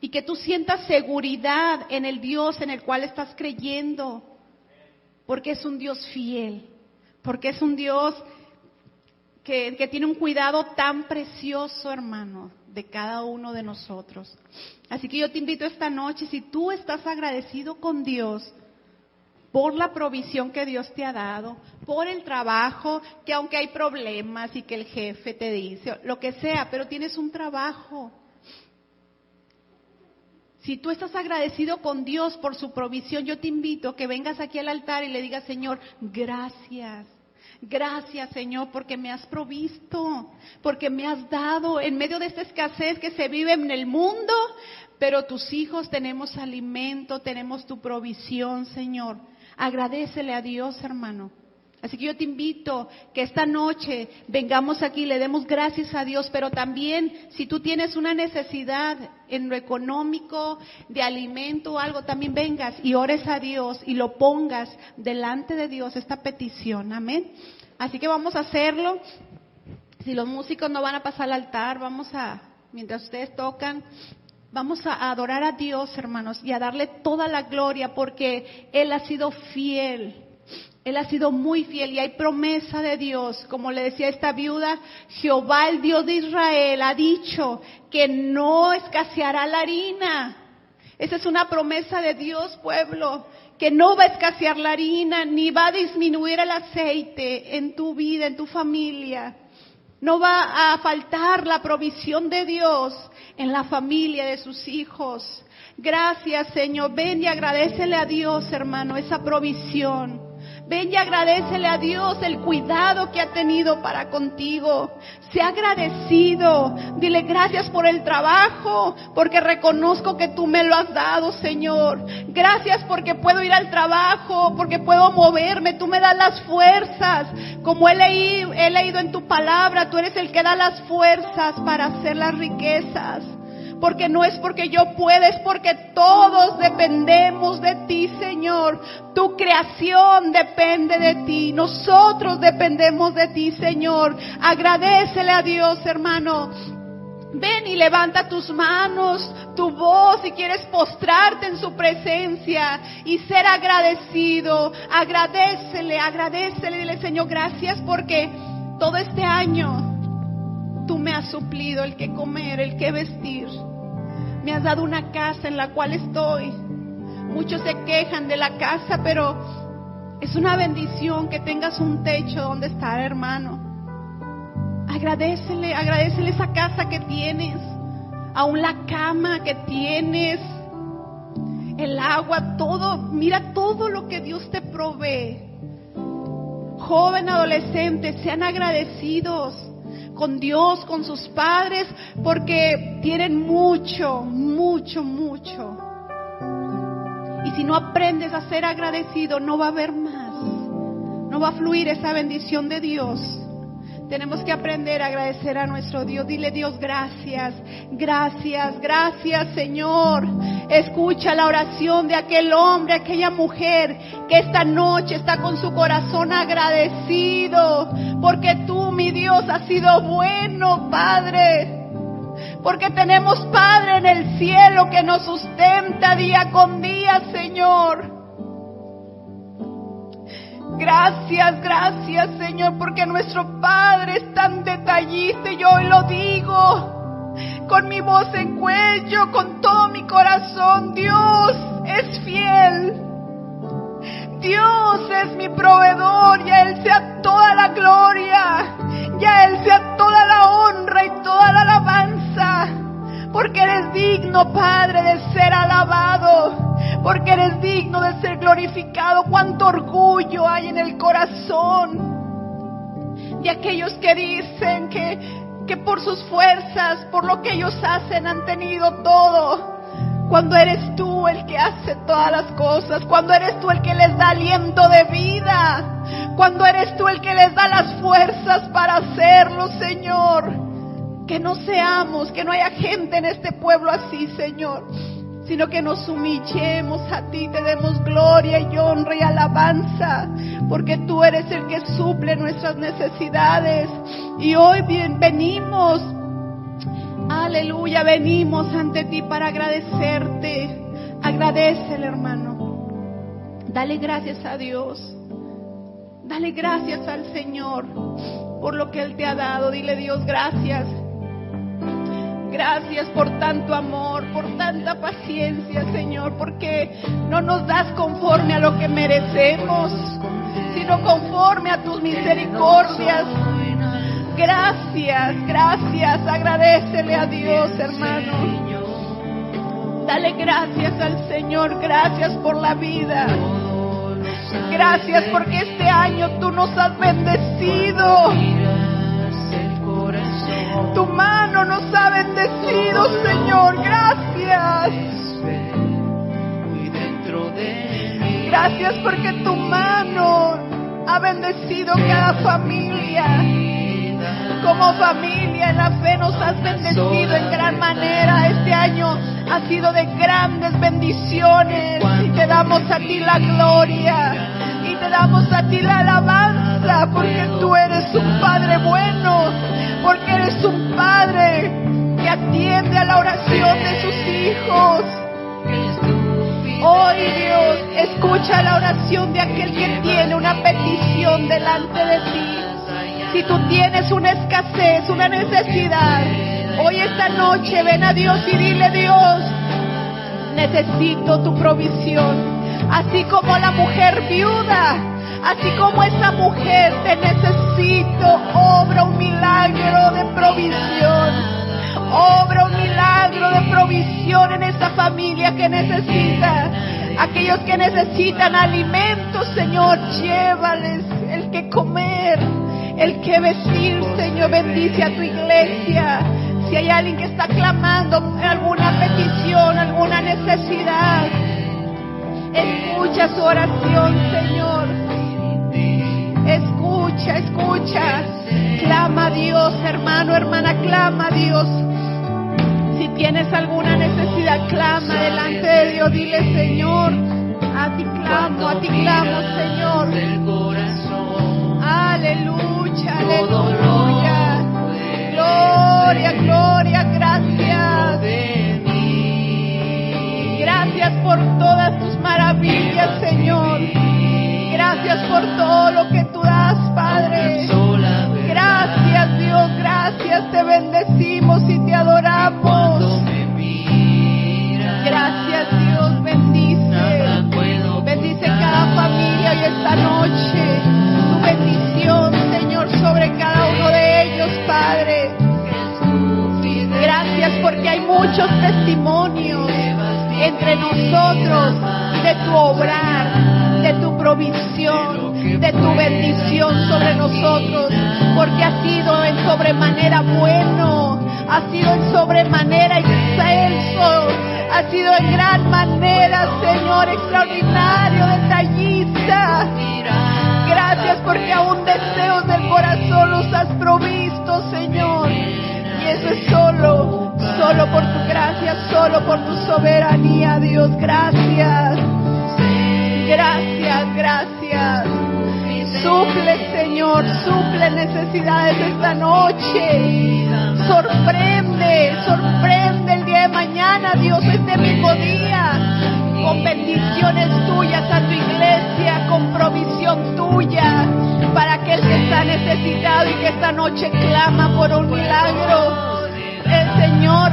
Y que tú sientas seguridad en el Dios en el cual estás creyendo. Porque es un Dios fiel, porque es un Dios que tiene un cuidado tan precioso, hermano, de cada uno de nosotros. Así que yo te invito esta noche, si tú estás agradecido con Dios por la provisión que Dios te ha dado, por el trabajo, que aunque hay problemas y que el jefe te dice, lo que sea, pero tienes un trabajo. Si tú estás agradecido con Dios por su provisión, yo te invito a que vengas aquí al altar y le digas, Señor, gracias. Gracias, Señor, porque me has provisto, porque me has dado en medio de esta escasez que se vive en el mundo, pero tus hijos tenemos alimento, tenemos tu provisión, Señor. Agradécele a Dios, hermano. Así que yo te invito que esta noche vengamos aquí, le demos gracias a Dios, pero también si tú tienes una necesidad en lo económico, de alimento o algo, también vengas y ores a Dios y lo pongas delante de Dios, esta petición, amén. Así que vamos a hacerlo. Si los músicos no van a pasar al altar, mientras ustedes tocan, vamos a adorar a Dios, hermanos, y a darle toda la gloria porque Él ha sido fiel. Él ha sido muy fiel y hay promesa de Dios. Como le decía esta viuda, Jehová, el Dios de Israel, ha dicho que no escaseará la harina. Esa es una promesa de Dios, pueblo, que no va a escasear la harina, ni va a disminuir el aceite en tu vida, en tu familia. No va a faltar la provisión de Dios en la familia de sus hijos. Gracias, Señor. Ven y agradécele a Dios, hermano, esa provisión. Ven y agradécele a Dios el cuidado que ha tenido para contigo. Sea agradecido. Dile gracias por el trabajo, porque reconozco que tú me lo has dado, Señor. Gracias porque puedo ir al trabajo, porque puedo moverme. Tú me das las fuerzas. Como he leído en tu palabra, tú eres el que da las fuerzas para hacer las riquezas. Porque no es porque yo pueda, es porque todos dependemos de ti, Señor. Tu creación depende de ti. Nosotros dependemos de ti, Señor. Agradécele a Dios, hermano. Ven y levanta tus manos, tu voz, si quieres postrarte en su presencia y ser agradecido. Agradécele, dile, Señor, gracias porque todo este año tú me has suplido el que comer, el que vestir. Me has dado una casa en la cual estoy. Muchos se quejan de la casa, pero es una bendición que tengas un techo donde estar, hermano. Agradécele esa casa que tienes, aún la cama que tienes, el agua, todo. Mira todo lo que Dios te provee. Joven, adolescente, sean agradecidos con Dios, con sus padres, porque tienen mucho, mucho, mucho. Y si no aprendes a ser agradecido, no va a haber más. No va a fluir esa bendición de Dios. Tenemos que aprender a agradecer a nuestro Dios. Dile, Dios, gracias, gracias, gracias, Señor. Escucha la oración de aquel hombre, aquella mujer que esta noche está con su corazón agradecido. Porque tú, mi Dios, has sido bueno, Padre. Porque tenemos Padre en el cielo que nos sustenta día con día, Señor. Gracias, gracias, Señor, porque nuestro Padre es tan detallista y yo hoy lo digo con mi voz en cuello, con todo mi corazón. Dios es fiel. Dios es mi proveedor y a Él sea toda la gloria, y a Él sea toda la honra y toda la alabanza. digno, Padre, de ser alabado, porque eres digno de ser glorificado. Cuánto orgullo hay en el corazón de aquellos que dicen que por sus fuerzas, por lo que ellos hacen, han tenido todo, cuando eres tú el que hace todas las cosas, cuando eres tú el que les da aliento de vida, cuando eres tú el que les da las fuerzas para hacerlo, Señor. Que no seamos, que no haya gente en este pueblo así, Señor, sino que nos humillemos a ti, te demos gloria y honra y alabanza, porque tú eres el que suple nuestras necesidades. Y hoy venimos, aleluya, venimos ante ti para agradecerte. Agradécele, hermano. Dale gracias a Dios. Dale gracias al Señor por lo que Él te ha dado. Dile, Dios, gracias. Gracias por tanto amor, por tanta paciencia, Señor, porque no nos das conforme a lo que merecemos, sino conforme a tus misericordias. Gracias, gracias. Agradécele a Dios, hermano. Dale gracias al Señor. Gracias por la vida. Gracias porque este año tú nos has bendecido. Tu mano nos ha bendecido, Señor. Gracias. Gracias porque tu mano ha bendecido cada familia. Como familia en la fe nos has bendecido en gran manera. Este año ha sido de grandes bendiciones y te damos a ti la gloria y te damos a ti la alabanza, porque tú eres un Padre bueno, porque eres un Padre que atiende a la oración de sus hijos. Hoy, Dios, escucha la oración de aquel que tiene una petición delante de ti. Si tú tienes una escasez, una necesidad, hoy esta noche ven a Dios y dile: Dios, necesito tu provisión. Así como la mujer viuda, así como esa mujer, te necesito. Obra un milagro de provisión. Obra un milagro de provisión en esta familia que necesita. Aquellos que necesitan alimentos, Señor, llévales el que comer, el que vestir, Señor. Bendice a tu iglesia. Si hay alguien que está clamando alguna petición, alguna necesidad, escucha su oración, Señor. Escucha, escucha. Clama a Dios, hermano, hermana, clama a Dios. Si tienes alguna necesidad, clama delante de Dios. Dile: Señor, a ti clamo, Señor. Aleluya, aleluya. Gloria, gloria, gracias. Gracias por todas tus maravillas, Señor. Gracias por todo lo que tú das, Padre. Gracias, Dios, gracias. Te bendecimos y te adoramos. Gracias, Dios, bendice. Bendice cada familia y esta noche. Tu bendición, Señor, sobre cada uno de ellos, Padre. Gracias porque hay muchos testimonios entre nosotros de tu obrar, de tu provisión, de tu bendición sobre nosotros, porque has sido en sobremanera bueno, has sido en sobremanera excelso, has sido en gran manera, Señor, extraordinario, detallista. Gracias porque aún deseos del corazón los has provisto, Señor, y eso es solo por tu gracia, solo por tu soberanía, Dios. Gracias. Gracias, gracias. Suple, Señor, suple necesidades esta noche. Sorprende el día de mañana, Dios, este mismo día, con bendiciones tuyas a tu iglesia, con provisión tuya para aquel que está necesitado y que esta noche clama por un milagro. El Señor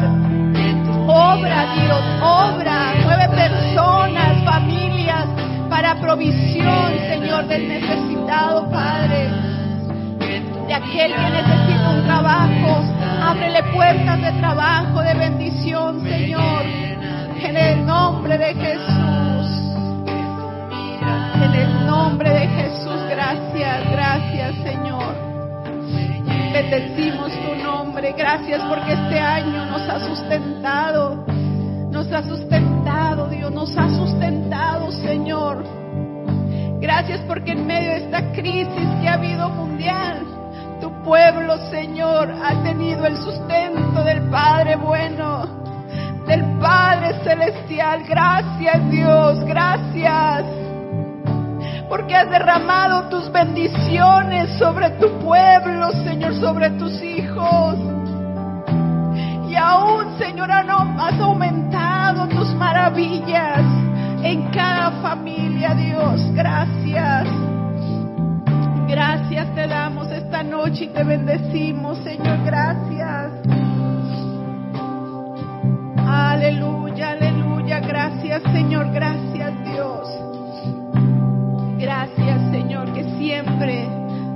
obra, Dios, obra. 9 personas, familias, para provisión, Señor, del necesitado, Padre. De aquel que necesita un trabajo, Ábrele puertas de trabajo, de bendición, Señor. En el nombre de Jesús. En el nombre de Jesús. Gracias, gracias, Señor. Bendecimos tu nombre. Gracias porque este año nos ha sustentado. Nos ha sustentado, Dios. Nos ha sustentado, Señor. Gracias porque en medio de esta crisis que ha habido mundial, tu pueblo, Señor, ha tenido el sustento del Padre bueno, del Padre celestial. Gracias, Dios, gracias, porque has derramado tus bendiciones sobre tu pueblo, Señor, sobre tus hijos. Y aún, Señor, has aumentado tus maravillas en cada familia, Dios. Gracias. Gracias te damos esta noche y te bendecimos, Señor. Gracias. Aleluya, aleluya. Gracias, Señor. Gracias, Dios. Gracias, Señor, que siempre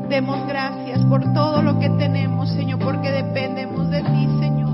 demos gracias por todo lo que tenemos, Señor, porque dependemos de ti, Señor.